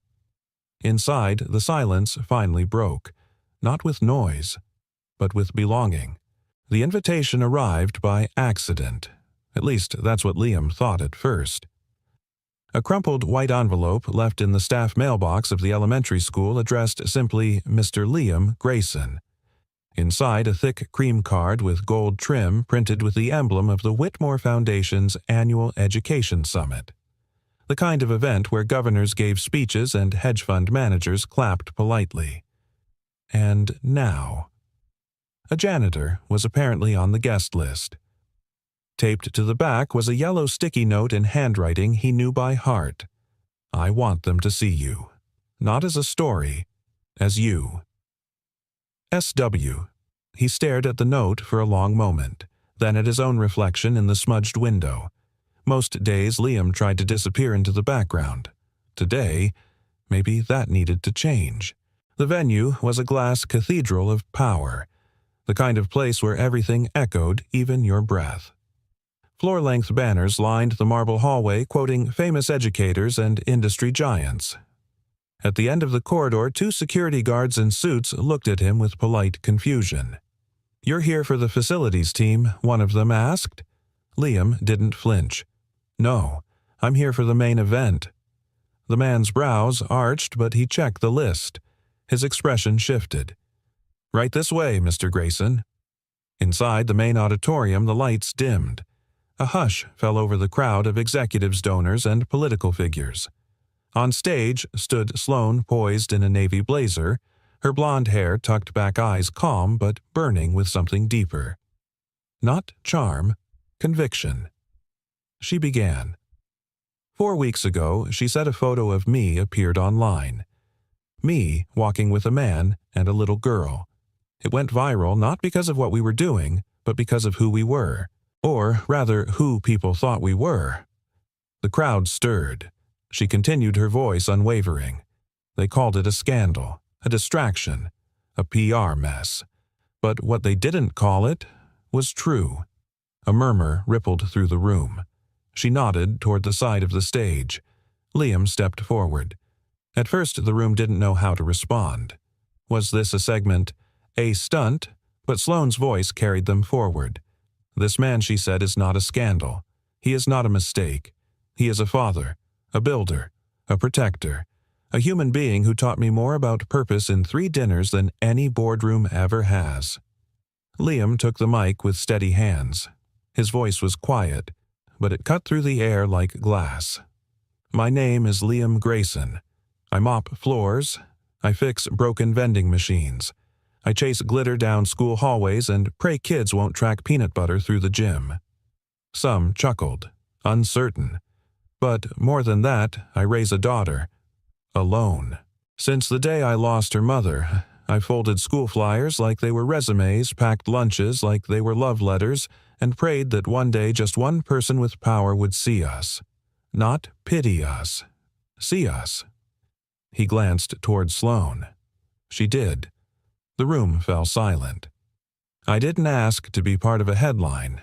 [SPEAKER 1] Inside, the silence finally broke, not with noise, but with belonging. The invitation arrived by accident. At least that's what Liam thought at first. A crumpled white envelope left in the staff mailbox of the elementary school addressed simply Mr. Liam Grayson. Inside, a thick cream card with gold trim printed with the emblem of the Whitmore Foundation's annual Education Summit. The kind of event where governors gave speeches and hedge fund managers clapped politely. And now, a janitor was apparently on the guest list. Taped to the back was a yellow sticky note in handwriting he knew by heart. I want them to see you. Not as a story, as you. S.W. He stared at the note for a long moment, then at his own reflection in the smudged window. Most days Liam tried to disappear into the background. Today, maybe that needed to change. The venue was a glass cathedral of power, the kind of place where everything echoed, even your breath. Floor-length banners lined the marble hallway quoting famous educators and industry giants. At the end of the corridor, 2 security guards in suits looked at him with polite confusion. "You're here for the facilities team," one of them asked. Liam didn't flinch. "No, I'm here for the main event." The man's brows arched, but he checked the list. His expression shifted. "Right this way, Mr. Grayson." Inside the main auditorium, the lights dimmed. A hush fell over the crowd of executives, donors, and political figures. On stage stood Sloane, poised in a navy blazer, her blonde hair tucked back, eyes calm but burning with something deeper. Not charm, conviction. She began. 4 weeks ago, she said a photo of me appeared online. Me walking with a man and a little girl. It went viral not because of what we were doing, but because of who we were. Or, rather, who people thought we were. The crowd stirred. She continued, her voice unwavering. They called it a scandal, a distraction, a PR mess. But what they didn't call it was true. A murmur rippled through the room. She nodded toward the side of the stage. Liam stepped forward. At first, the room didn't know how to respond. Was this a segment, a stunt? But Sloane's voice carried them forward. "This man," she said, "is not a scandal. He is not a mistake. He is a father, a builder, a protector, a human being who taught me more about purpose in 3 dinners than any boardroom ever has." Liam took the mic with steady hands. His voice was quiet, but it cut through the air like glass. "My name is Liam Grayson. I mop floors. I fix broken vending machines. I chase glitter down school hallways and pray kids won't track peanut butter through the gym." Some chuckled, uncertain. "But more than that, I raise a daughter. Alone. Since the day I lost her mother, I folded school flyers like they were resumes, packed lunches like they were love letters, and prayed that one day just one person with power would see us. Not pity us. See us." He glanced toward Sloane. She did. The room fell silent. "I didn't ask to be part of a headline.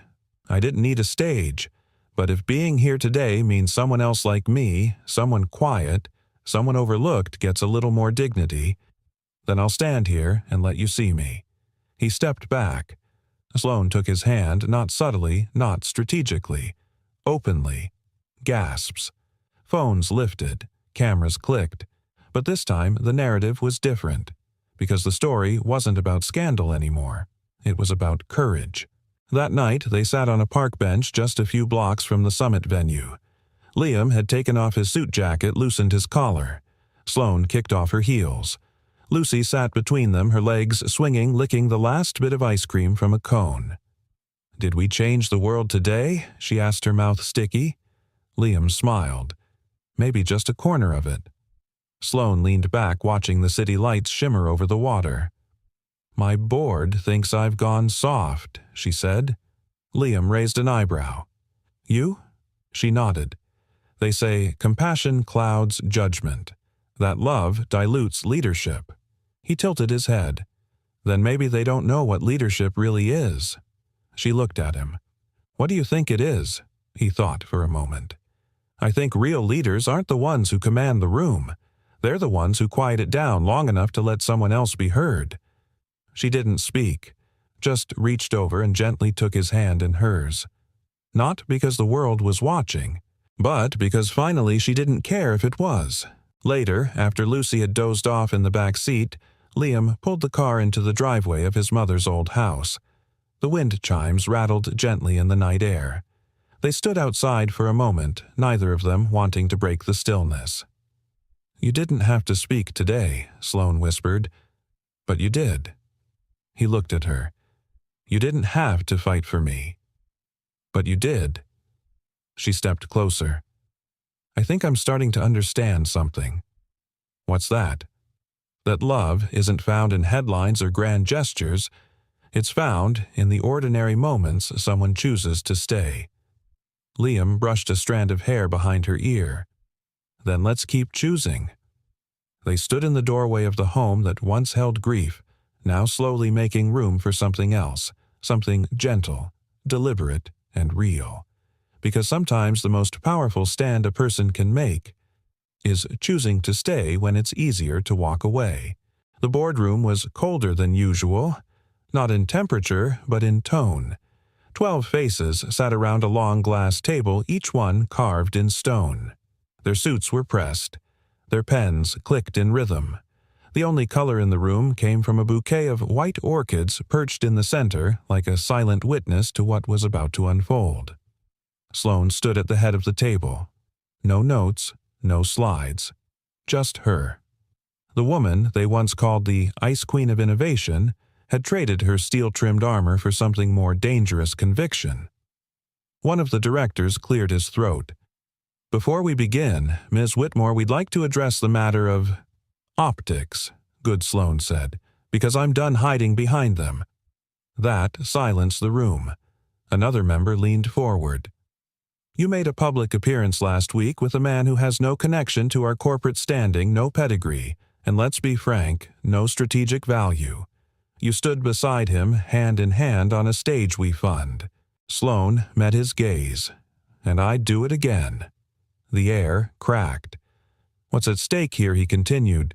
[SPEAKER 1] I didn't need a stage. But if being here today means someone else like me, someone quiet, someone overlooked gets a little more dignity, then I'll stand here and let you see me." He stepped back. Sloane took his hand, not subtly, not strategically. Openly. Gasps. Phones lifted. Cameras clicked. But this time the narrative was different. Because the story wasn't about scandal anymore. It was about courage. That night, they sat on a park bench just a few blocks from the summit venue. Liam had taken off his suit jacket, loosened his collar. Sloane kicked off her heels. Lucy sat between them, her legs swinging, licking the last bit of ice cream from a cone. "Did we change the world today?" she asked, her mouth sticky. Liam smiled. "Maybe just a corner of it." Sloane leaned back, watching the city lights shimmer over the water. "My board thinks I've gone soft," she said. Liam raised an eyebrow. "You?" She nodded. "They say compassion clouds judgment, that love dilutes leadership." He tilted his head. "Then maybe they don't know what leadership really is." She looked at him. "What do you think it is?" He thought for a moment. "I think real leaders aren't the ones who command the room. They're the ones who quiet it down long enough to let someone else be heard." She didn't speak, just reached over and gently took his hand in hers. Not because the world was watching, but because finally she didn't care if it was. Later, after Lucy had dozed off in the back seat, Liam pulled the car into the driveway of his mother's old house. The wind chimes rattled gently in the night air. They stood outside for a moment, neither of them wanting to break the stillness. "You didn't have to speak today," Sloane whispered. "But you did." He looked at her. "You didn't have to fight for me. But you did." She stepped closer. "I think I'm starting to understand something." "What's that?" "That love isn't found in headlines or grand gestures. It's found in the ordinary moments someone chooses to stay." Liam brushed a strand of hair behind her ear. "Then let's keep choosing." They stood in the doorway of the home that once held grief, now slowly making room for something else, something gentle, deliberate, and real. Because sometimes the most powerful stand a person can make is choosing to stay when it's easier to walk away. The boardroom was colder than usual, not in temperature, but in tone. 12 faces sat around a long glass table, each one carved in stone. Their suits were pressed. Their pens clicked in rhythm. The only color in the room came from a bouquet of white orchids perched in the center like a silent witness to what was about to unfold. Sloane stood at the head of the table. No notes, no slides. Just her. The woman they once called the Ice Queen of Innovation had traded her steel-trimmed armor for something more dangerous: conviction. One of the directors cleared his throat. "Before we begin, Ms. Whitmore, we'd like to address the matter of optics," Good Sloane said, "because I'm done hiding behind them." That silenced the room. Another member leaned forward. "You made a public appearance last week with a man who has no connection to our corporate standing, no pedigree, and let's be frank, no strategic value. You stood beside him, hand in hand, on a stage we fund." Sloane met his gaze. "And I'd do it again." The air cracked. "What's at stake here," he continued,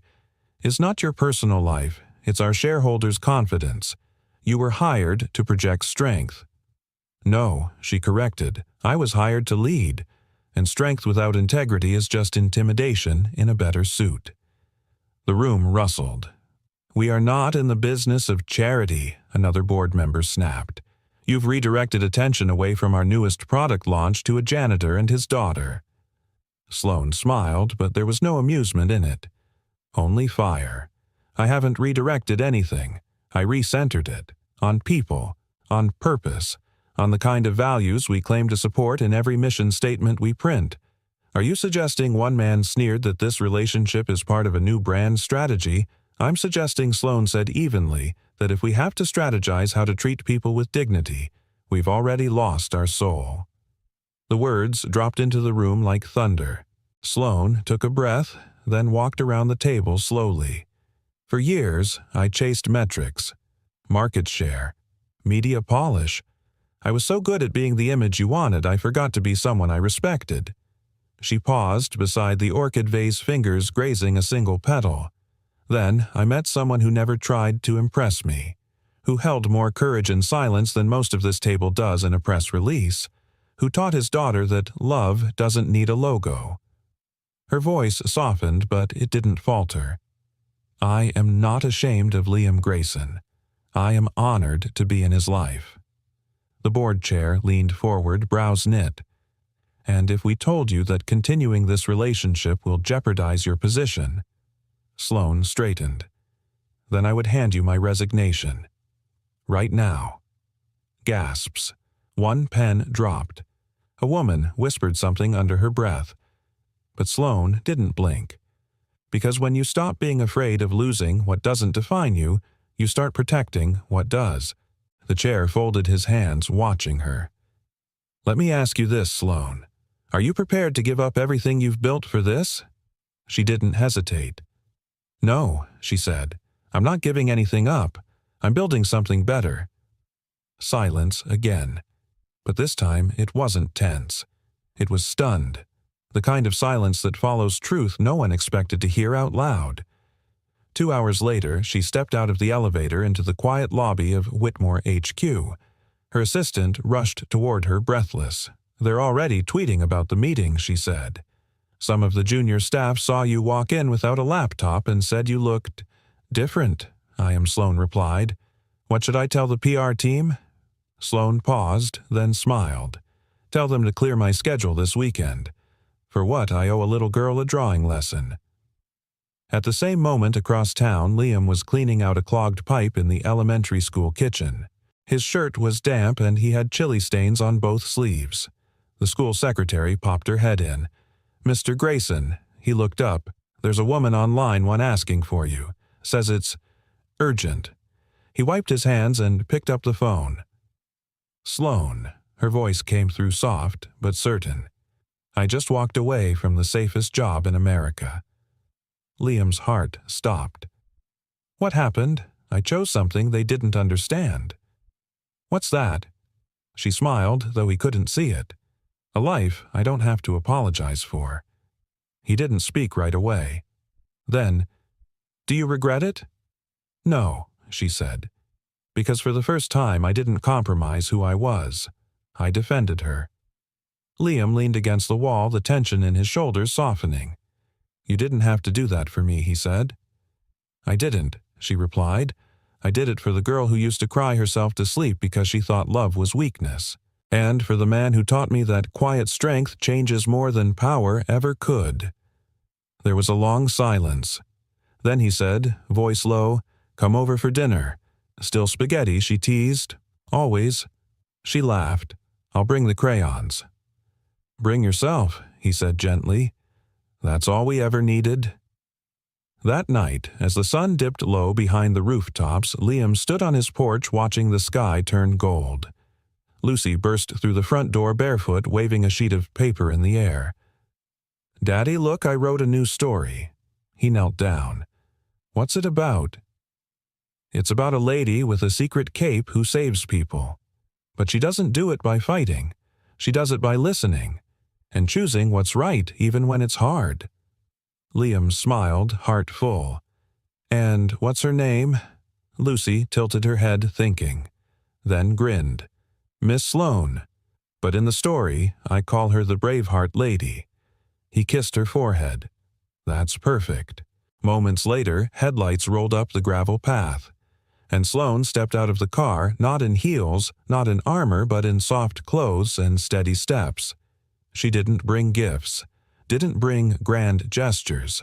[SPEAKER 1] "is not your personal life, it's our shareholders' confidence. You were hired to project strength." "No," she corrected, "I was hired to lead, and strength without integrity is just intimidation in a better suit." The room rustled. "We are not in the business of charity," another board member snapped. "You've redirected attention away from our newest product launch to a janitor and his daughter." Sloane smiled, but there was no amusement in it. Only fire. "I haven't redirected anything. I recentered it. On people. On purpose. On the kind of values we claim to support in every mission statement we print. Are you suggesting," one man sneered, "that this relationship is part of a new brand strategy? I'm suggesting," Sloane said evenly, "that if we have to strategize how to treat people with dignity, we've already lost our soul." The words dropped into the room like thunder. Sloane took a breath, then walked around the table slowly. "For years, I chased metrics, market share, media polish. I was so good at being the image you wanted, I forgot to be someone I respected." She paused beside the orchid vase, fingers grazing a single petal. "Then I met someone who never tried to impress me, who held more courage in silence than most of this table does in a press release, who taught his daughter that love doesn't need a logo." Her voice softened, but it didn't falter. "I am not ashamed of Liam Grayson. I am honored to be in his life." The board chair leaned forward, brows knit. "And if we told you that continuing this relationship will jeopardize your position?" Sloane straightened. "Then I would hand you my resignation. Right now." Gasps. One pen dropped. A woman whispered something under her breath. But Sloane didn't blink. Because when you stop being afraid of losing what doesn't define you, you start protecting what does. The chair folded his hands, watching her. "Let me ask you this, Sloane. Are you prepared to give up everything you've built for this?" She didn't hesitate. "No," she said. "I'm not giving anything up. I'm building something better." silence again. But this time it wasn't tense. It was stunned. The kind of silence that follows truth no one expected to hear out loud. 2 hours later, she stepped out of the elevator into the quiet lobby of Whitmore HQ. Her assistant rushed toward her breathless. "They're already tweeting about the meeting," she said. "Some of the junior staff saw you walk in without a laptop and said you looked different," Sloan replied. "What should I tell the PR team?" Sloan paused, then smiled. "Tell them to clear my schedule this weekend. For what, I owe a little girl a drawing lesson." At the same moment across town, Liam was cleaning out a clogged pipe in the elementary school kitchen. His shirt was damp and he had chili stains on both sleeves. The school secretary popped her head in. "Mr. Grayson," he looked up. "There's a woman online asking for you. Says it's urgent." He wiped his hands and picked up the phone. "Sloan," her voice came through soft but certain. "I just walked away from the safest job in America." Liam's heart stopped. "What happened? I chose something they didn't understand." "What's that?" She smiled, though he couldn't see it. "A life I don't have to apologize for." He didn't speak right away. Then, "Do you regret it?" "No," she said. "Because for the first time I didn't compromise who I was. I defended her." Liam leaned against the wall, the tension in his shoulders softening. "You didn't have to do that for me," he said. "I didn't," she replied. "I did it for the girl who used to cry herself to sleep because she thought love was weakness. And for the man who taught me that quiet strength changes more than power ever could." There was a long silence. Then he said, voice low, "Come over for dinner." "Still spaghetti," she teased. "Always." She laughed. "I'll bring the crayons." "Bring yourself," he said gently. "That's all we ever needed." That night, as the sun dipped low behind the rooftops, Liam stood on his porch watching the sky turn gold. Lucy burst through the front door barefoot, waving a sheet of paper in the air. "Daddy, look, I wrote a new story." He knelt down. "What's it about?" "It's about a lady with a secret cape who saves people. But she doesn't do it by fighting. She does it by listening and choosing what's right even when it's hard." Liam smiled, heart full. "And what's her name?" Lucy tilted her head, thinking. Then grinned. "Miss Sloan. But in the story, I call her the Braveheart Lady." He kissed her forehead. "That's perfect." Moments later, headlights rolled up the gravel path. And Sloan stepped out of the car, not in heels, not in armor, but in soft clothes and steady steps. She didn't bring gifts, didn't bring grand gestures.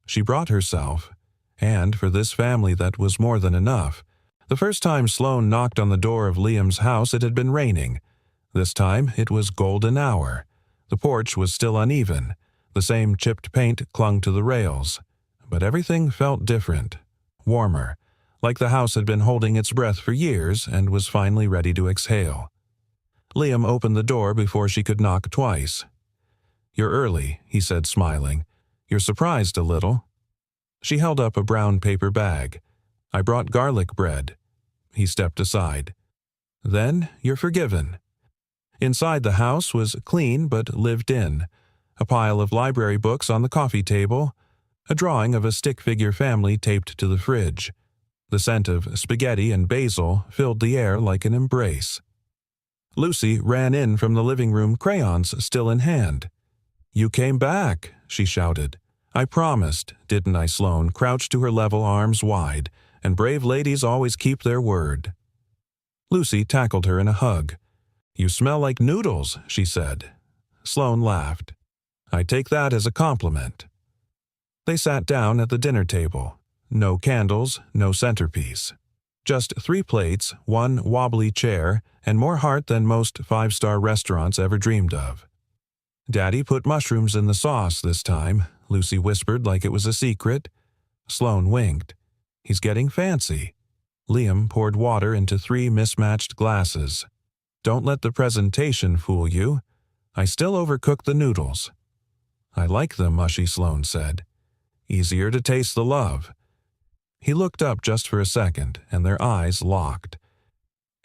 [SPEAKER 1] She brought herself, and for this family that was more than enough. The first time Sloan knocked on the door of Liam's house, it had been raining. This time it was golden hour. The porch was still uneven. The same chipped paint clung to the rails. But everything felt different, warmer, like the house had been holding its breath for years and was finally ready to exhale. Liam opened the door before she could knock twice. "You're early," he said, smiling. "You're surprised a little." She held up a brown paper bag. "I brought garlic bread." He stepped aside. "Then you're forgiven." Inside the house was clean but lived in. A pile of library books on the coffee table. A drawing of a stick figure family taped to the fridge. The scent of spaghetti and basil filled the air like an embrace. Lucy ran in from the living room, crayons still in hand. "You came back," she shouted. "I promised, didn't I?" Sloan crouched to her level, arms wide, and brave ladies always keep their word. Lucy tackled her in a hug. "You smell like noodles," she said. Sloan laughed. "I take that as a compliment." They sat down at the dinner table. No candles, no centerpiece. Just 3 plates, 1 wobbly chair, and more heart than most 5-star restaurants ever dreamed of. "Daddy put mushrooms in the sauce this time," Lucy whispered like it was a secret. Sloan winked. "He's getting fancy." Liam poured water into 3 mismatched glasses. "Don't let the presentation fool you. I still overcook the noodles." "I like them mushy," Sloan said. "Easier to taste the love." He looked up just for a second, and their eyes locked.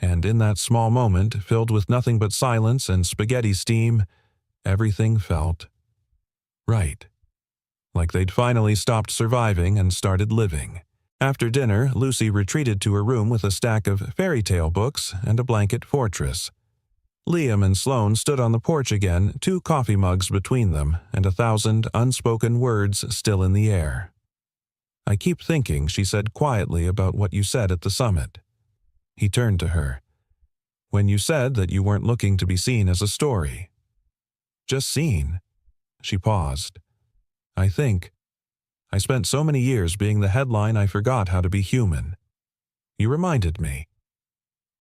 [SPEAKER 1] And in that small moment, filled with nothing but silence and spaghetti steam, everything felt right. Like they'd finally stopped surviving and started living. After dinner, Lucy retreated to her room with a stack of fairy tale books and a blanket fortress. Liam and Sloane stood on the porch again, 2 coffee mugs between them and 1,000 unspoken words still in the air. "I keep thinking," she said quietly, "about what you said at the summit." He turned to her. "When you said that you weren't looking to be seen as a story." "Just seen?" She paused. I spent so many years being the headline I forgot how to be human. You reminded me."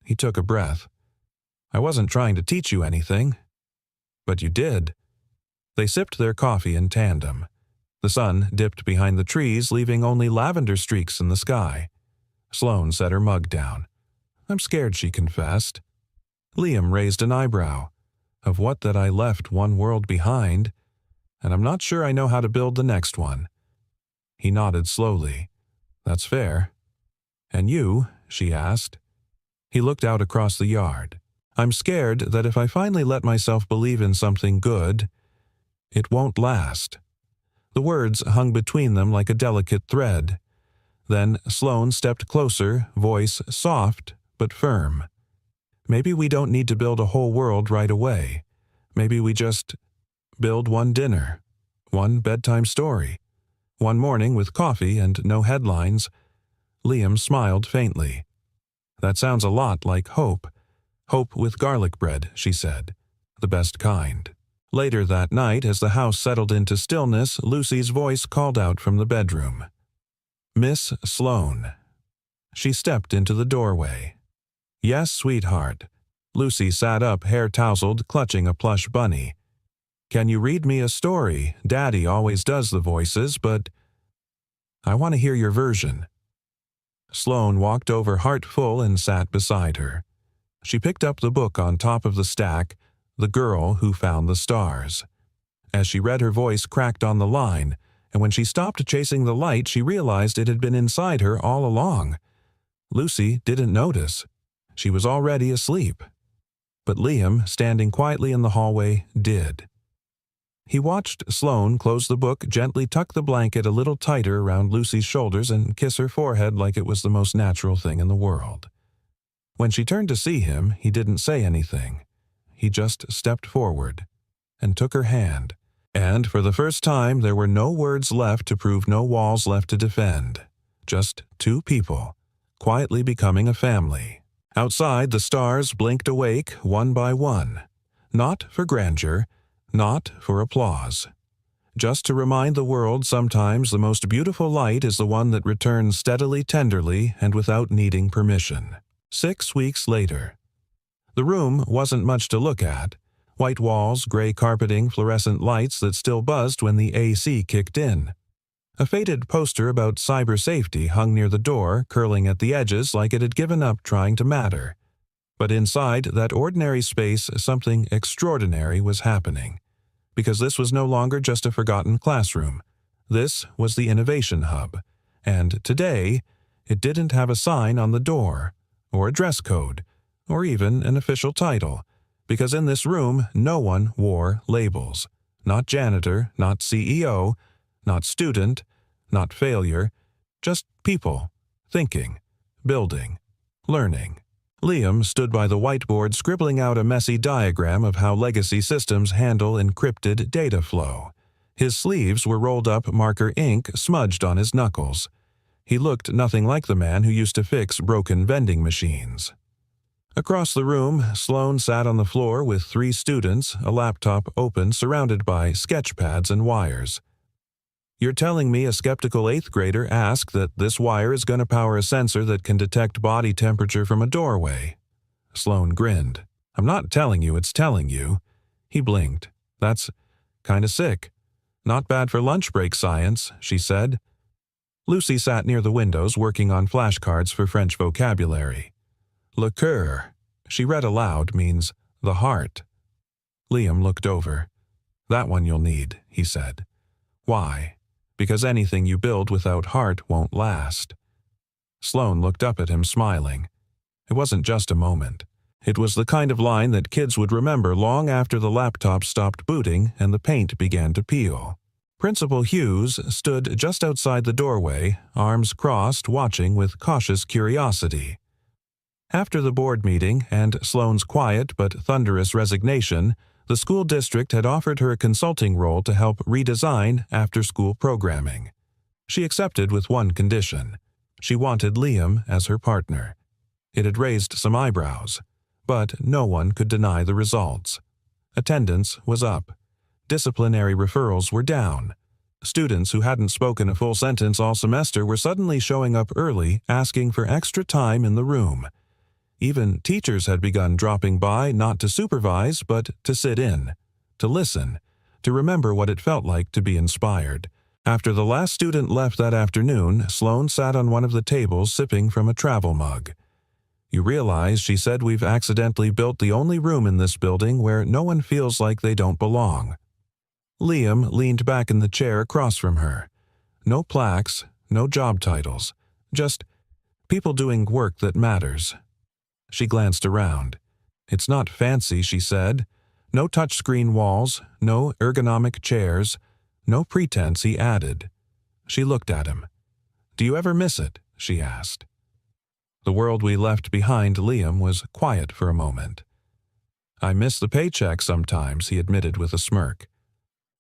[SPEAKER 1] He took a breath. "I wasn't trying to teach you anything." "But you did." They sipped their coffee in tandem. The sun dipped behind the trees, leaving only lavender streaks in the sky. Sloane set her mug down. "I'm scared," she confessed. Liam raised an eyebrow. "Of what that I left one world behind, and I'm not sure I know how to build the next one." He nodded slowly. "That's fair." "And you?" she asked. He looked out across the yard. "I'm scared that if I finally let myself believe in something good, it won't last." The words hung between them like a delicate thread. Then Sloane stepped closer, voice soft but firm. "Maybe we don't need to build a whole world right away. Maybe we just build one dinner, one bedtime story, one morning with coffee and no headlines." Liam smiled faintly. "That sounds a lot like hope. Hope with garlic bread," she said. "The best kind." Later that night, as the house settled into stillness, Lucy's voice called out from the bedroom. "Miss Sloane." She stepped into the doorway. "Yes, sweetheart." Lucy sat up, hair tousled, clutching a plush bunny. "Can you read me a story? Daddy always does the voices, but I want to hear your version." Sloane walked over, heart full, and sat beside her. She picked up the book on top of the stack, The Girl Who Found the Stars. As she read, her voice cracked on the line, and when she stopped chasing the light, she realized it had been inside her all along. Lucy didn't notice. She was already asleep. But Liam, standing quietly in the hallway, did. He watched Sloane close the book, gently tuck the blanket a little tighter around Lucy's shoulders, and kiss her forehead like it was the most natural thing in the world. When she turned to see him, he didn't say anything. He just stepped forward and took her hand. And for the first time, there were no words left to prove, no walls left to defend. Just 2 people, quietly becoming a family. Outside, the stars blinked awake one by one. Not for grandeur, not for applause. Just to remind the world sometimes the most beautiful light is the one that returns steadily, tenderly, and without needing permission. 6 weeks later. The room wasn't much to look at. White walls, gray carpeting, fluorescent lights that still buzzed when the AC kicked in. A faded poster about cyber safety hung near the door, curling at the edges like it had given up trying to matter. But inside that ordinary space, something extraordinary was happening. Because this was no longer just a forgotten classroom. This was the innovation hub. And today, it didn't have a sign on the door, or a dress code, or even an official title. Because in this room, no one wore labels. Not janitor, not CEO, not student, not failure. Just people, thinking, building, learning. Liam stood by the whiteboard, scribbling out a messy diagram of how legacy systems handle encrypted data flow. His sleeves were rolled up, marker ink smudged on his knuckles. He looked nothing like the man who used to fix broken vending machines. Across the room, Sloane sat on the floor with 3 students, a laptop open, surrounded by sketch pads and wires. "You're telling me a skeptical 8th grader asked that this wire is going to power a sensor that can detect body temperature from a doorway?" Sloane grinned. "I'm not telling you, it's telling you." He blinked. "That's kinda sick. Not bad for lunch break science," she said. Lucy sat near the windows, working on flashcards for French vocabulary. "Le cœur," she read aloud, means the heart. Liam looked over. "That one you'll need," he said. "Why?" "Because anything you build without heart won't last." Sloane looked up at him, smiling. It wasn't just a moment. It was the kind of line that kids would remember long after the laptop stopped booting and the paint began to peel. Principal Hughes stood just outside the doorway, arms crossed, watching with cautious curiosity. After the board meeting and Sloane's quiet but thunderous resignation, the school district had offered her a consulting role to help redesign after-school programming. She accepted with one condition. She wanted Liam as her partner. It had raised some eyebrows, but no one could deny the results. Attendance was up. Disciplinary referrals were down. Students who hadn't spoken a full sentence all semester were suddenly showing up early, asking for extra time in the room. Even teachers had begun dropping by not to supervise, but to sit in, to listen, to remember what it felt like to be inspired. After the last student left that afternoon, Sloane sat on one of the tables sipping from a travel mug. "You realize," she said, "we've accidentally built the only room in this building where no one feels like they don't belong." Liam leaned back in the chair across from her. No plaques, no job titles, just people doing work that matters. She glanced around. "It's not fancy," she said. "No touchscreen walls, no ergonomic chairs, no pretense," he added. She looked at him. "Do you ever miss it?" she asked. The world we left behind, Liam was quiet for a moment. "I miss the paycheck sometimes," he admitted with a smirk.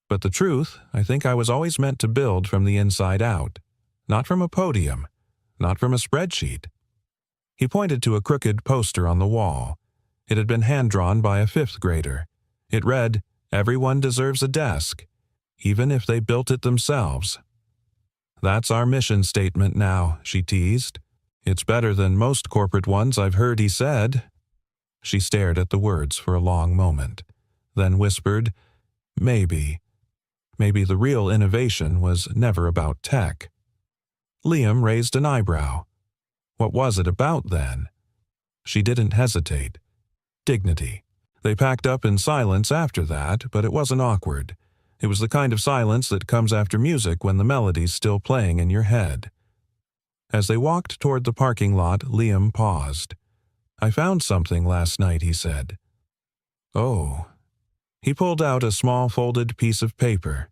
[SPEAKER 1] "But the truth, I think I was always meant to build from the inside out. Not from a podium, not from a spreadsheet." He pointed to a crooked poster on the wall. It had been hand-drawn by a fifth grader. It read, "Everyone deserves a desk, even if they built it themselves." "That's our mission statement now," she teased. "It's better than most corporate ones I've heard," he said. She stared at the words for a long moment, then whispered, "Maybe. Maybe the real innovation was never about tech." Liam raised an eyebrow. What was it about, then? She didn't hesitate. Dignity. They packed up in silence after that, but it wasn't awkward. It was the kind of silence that comes after music when the melody's still playing in your head. As they walked toward the parking lot, Liam paused. "I found something last night," he said. "Oh." He pulled out a small folded piece of paper,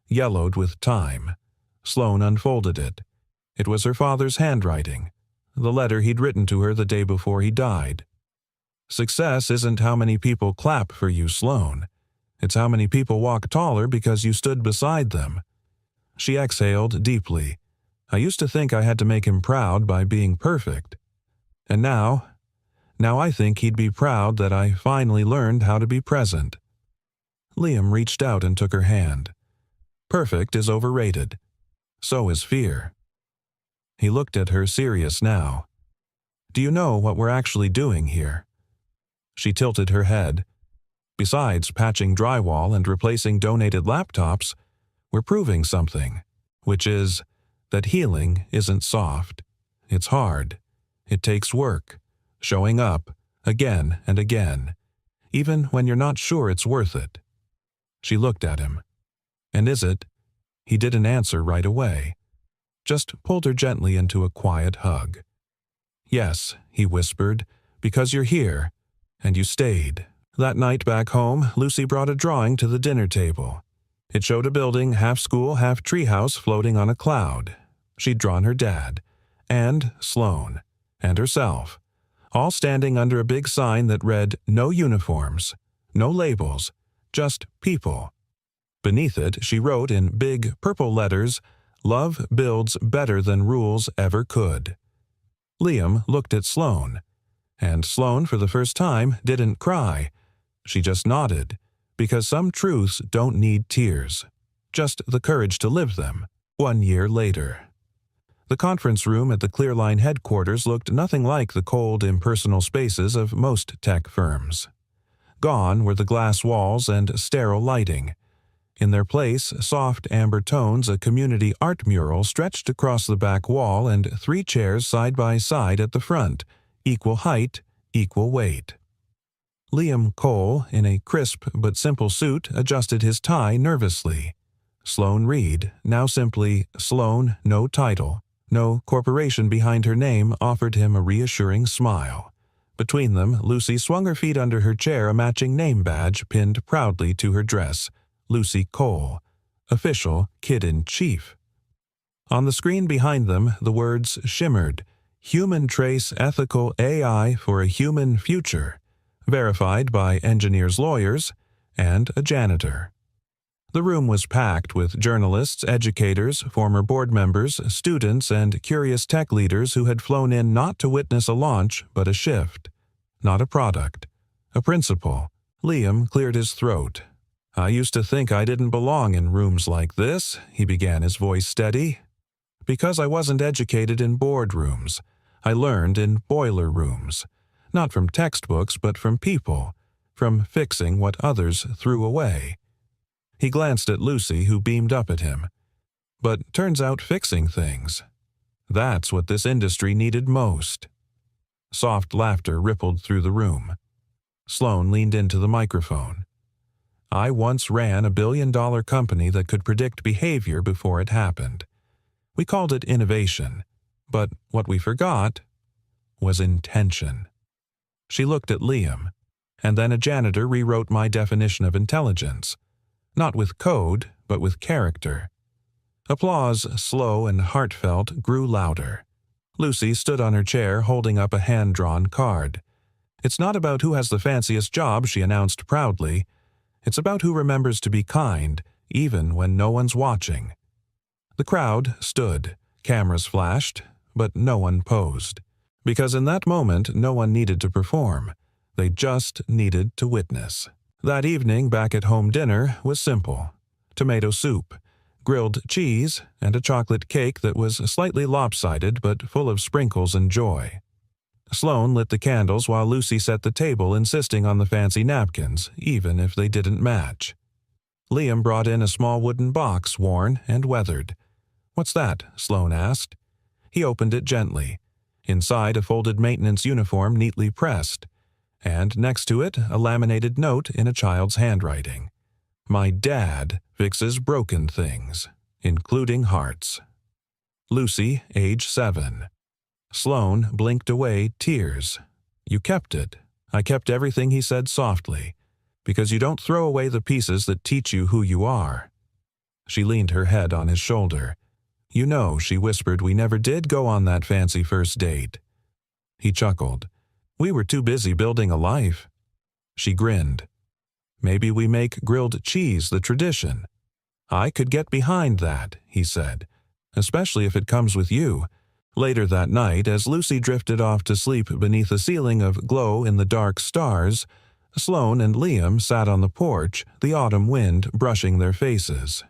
[SPEAKER 1] yellowed with time. Sloane unfolded it. It was her father's handwriting, the letter he'd written to her the day before he died. "Success isn't how many people clap for you, Sloane. It's how many people walk taller because you stood beside them." She exhaled deeply. "I used to think I had to make him proud by being perfect. And now I think he'd be proud that I finally learned how to be present." Liam reached out and took her hand. "Perfect is overrated. So is fear." He looked at her, serious now. "Do you know what we're actually doing here?" She tilted her head. "Besides patching drywall and replacing donated laptops, we're proving something, which is that healing isn't soft. It's hard. It takes work, showing up, again and again, even when you're not sure it's worth it." She looked at him. "And is it?" He didn't answer right away. Just pulled her gently into a quiet hug. "Yes," he whispered, "because you're here, and you stayed." That night back home, Lucy brought a drawing to the dinner table. It showed a building, half school, half treehouse, floating on a cloud. She'd drawn her dad, and Sloane, and herself, all standing under a big sign that read, "No uniforms, no labels, just people." Beneath it, she wrote in big purple letters, "Love builds better than rules ever could." Liam looked at Sloane, and Sloane, for the first time, didn't cry. She just nodded, because some truths don't need tears, just the courage to live them. 1 year later. The conference room at the Clearline headquarters looked nothing like the cold, impersonal spaces of most tech firms. Gone were the glass walls and sterile lighting. In their place, soft amber tones, a community art mural stretched across the back wall, and 3 chairs side by side at the front, equal height, equal weight. Liam Cole, in a crisp but simple suit, adjusted his tie nervously. Sloane Reed, now simply Sloane, no title, no corporation behind her name, offered him a reassuring smile. Between them, Lucy swung her feet under her chair, a matching name badge pinned proudly to her dress. Lucy Cole, official Kid-in-Chief. On the screen behind them, the words shimmered, Human Trace Ethical AI for a Human Future, verified by engineers' lawyers and a janitor. The room was packed with journalists, educators, former board members, students, and curious tech leaders who had flown in not to witness a launch, but a shift. Not a product. A principle. Liam cleared his throat. "I used to think I didn't belong in rooms like this," he began, his voice steady. "Because I wasn't educated in boardrooms. I learned in boiler rooms. Not from textbooks, but from people. From fixing what others threw away." He glanced at Lucy, who beamed up at him. "But turns out fixing things. That's what this industry needed most." Soft laughter rippled through the room. Sloan leaned into the microphone. "I once ran a billion-dollar company that could predict behavior before it happened. We called it innovation, but what we forgot was intention." She looked at Liam, and then a janitor rewrote my definition of intelligence. Not with code, but with character. Applause, slow and heartfelt, grew louder. Lucy stood on her chair, holding up a hand-drawn card. "It's not about who has the fanciest job," she announced proudly. "It's about who remembers to be kind, even when no one's watching." The crowd stood. Cameras flashed, but no one posed. Because in that moment, no one needed to perform. They just needed to witness. That evening, back at home dinner, was simple. Tomato soup, grilled cheese, and a chocolate cake that was slightly lopsided but full of sprinkles and joy. Sloan lit the candles while Lucy set the table, insisting on the fancy napkins, even if they didn't match. Liam brought in a small wooden box, worn and weathered. "What's that?" Sloan asked. He opened it gently. Inside, a folded maintenance uniform neatly pressed, and next to it, a laminated note in a child's handwriting. "My dad fixes broken things, including hearts. Lucy, age 7. Sloan blinked away tears. "You kept it." "I kept everything," he said softly, "because you don't throw away the pieces that teach you who you are." She leaned her head on his shoulder. "You know," she whispered, "we never did go on that fancy first date." He chuckled. "We were too busy building a life." She grinned. "Maybe we make grilled cheese the tradition." "I could get behind that," he said, "especially if it comes with you." Later that night, as Lucy drifted off to sleep beneath a ceiling of glow-in-the-dark stars, Sloan and Liam sat on the porch, the autumn wind brushing their faces.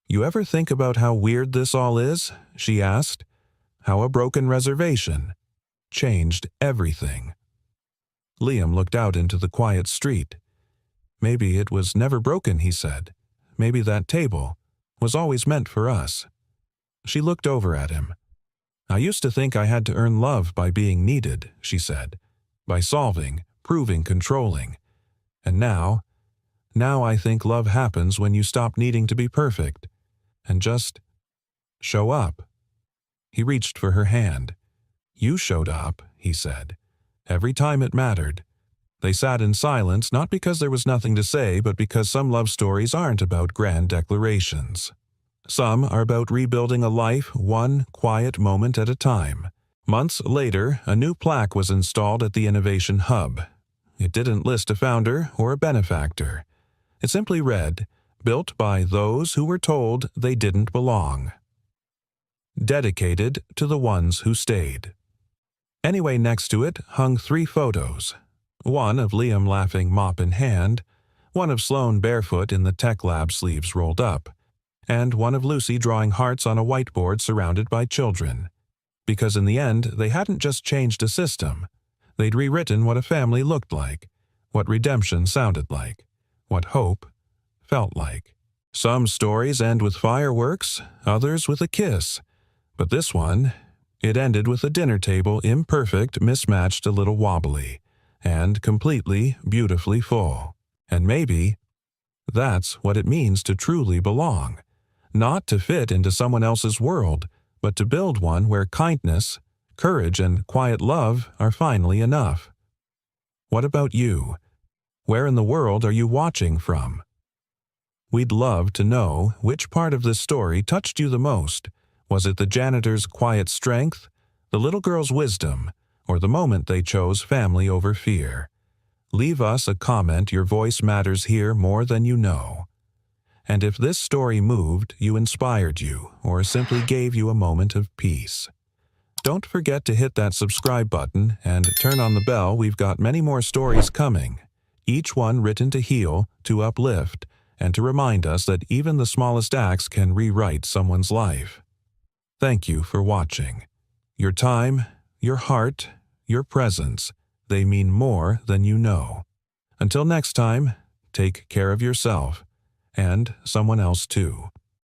[SPEAKER 1] "You ever think about how weird this all is?" she asked. "How a broken reservation changed everything." Liam looked out into the quiet street. "Maybe it was never broken," he said. "Maybe that table was always meant for us." She looked over at him. "I used to think I had to earn love by being needed," she said, "by solving, proving, controlling. And now I think love happens when you stop needing to be perfect and just show up." He reached for her hand. "You showed up," he said, "every time it mattered." They sat in silence, not because there was nothing to say, but because some love stories aren't about grand declarations. Some are about rebuilding a life one quiet moment at a time. Months later, a new plaque was installed at the Innovation Hub. It didn't list a founder or a benefactor. It simply read, "Built by those who were told they didn't belong. Dedicated to the ones who stayed." Anyway, next to it hung 3 photos. One of Liam laughing mop in hand, one of Sloan barefoot in the tech lab sleeves rolled up, and one of Lucy drawing hearts on a whiteboard surrounded by children. Because in the end, they hadn't just changed a system. They'd rewritten what a family looked like, what redemption sounded like, what hope felt like. Some stories end with fireworks, others with a kiss. But this one, it ended with a dinner table imperfect, mismatched, a little wobbly, and completely, beautifully full. And maybe that's what it means to truly belong. Not to fit into someone else's world, but to build one where kindness, courage, and quiet love are finally enough. What about you? Where in the world are you watching from? We'd love to know which part of this story touched you the most. Was it the janitor's quiet strength, the little girl's wisdom, or the moment they chose family over fear? Leave us a comment. Your voice matters here more than you know. And if this story moved you, inspired you, or simply gave you a moment of peace, don't forget to hit that subscribe button and turn on the bell. We've got many more stories coming, each one written to heal, to uplift, and to remind us that even the smallest acts can rewrite someone's life. Thank you for watching. Your time, your heart, your presence, they mean more than you know. Until next time, take care of yourself and someone else too.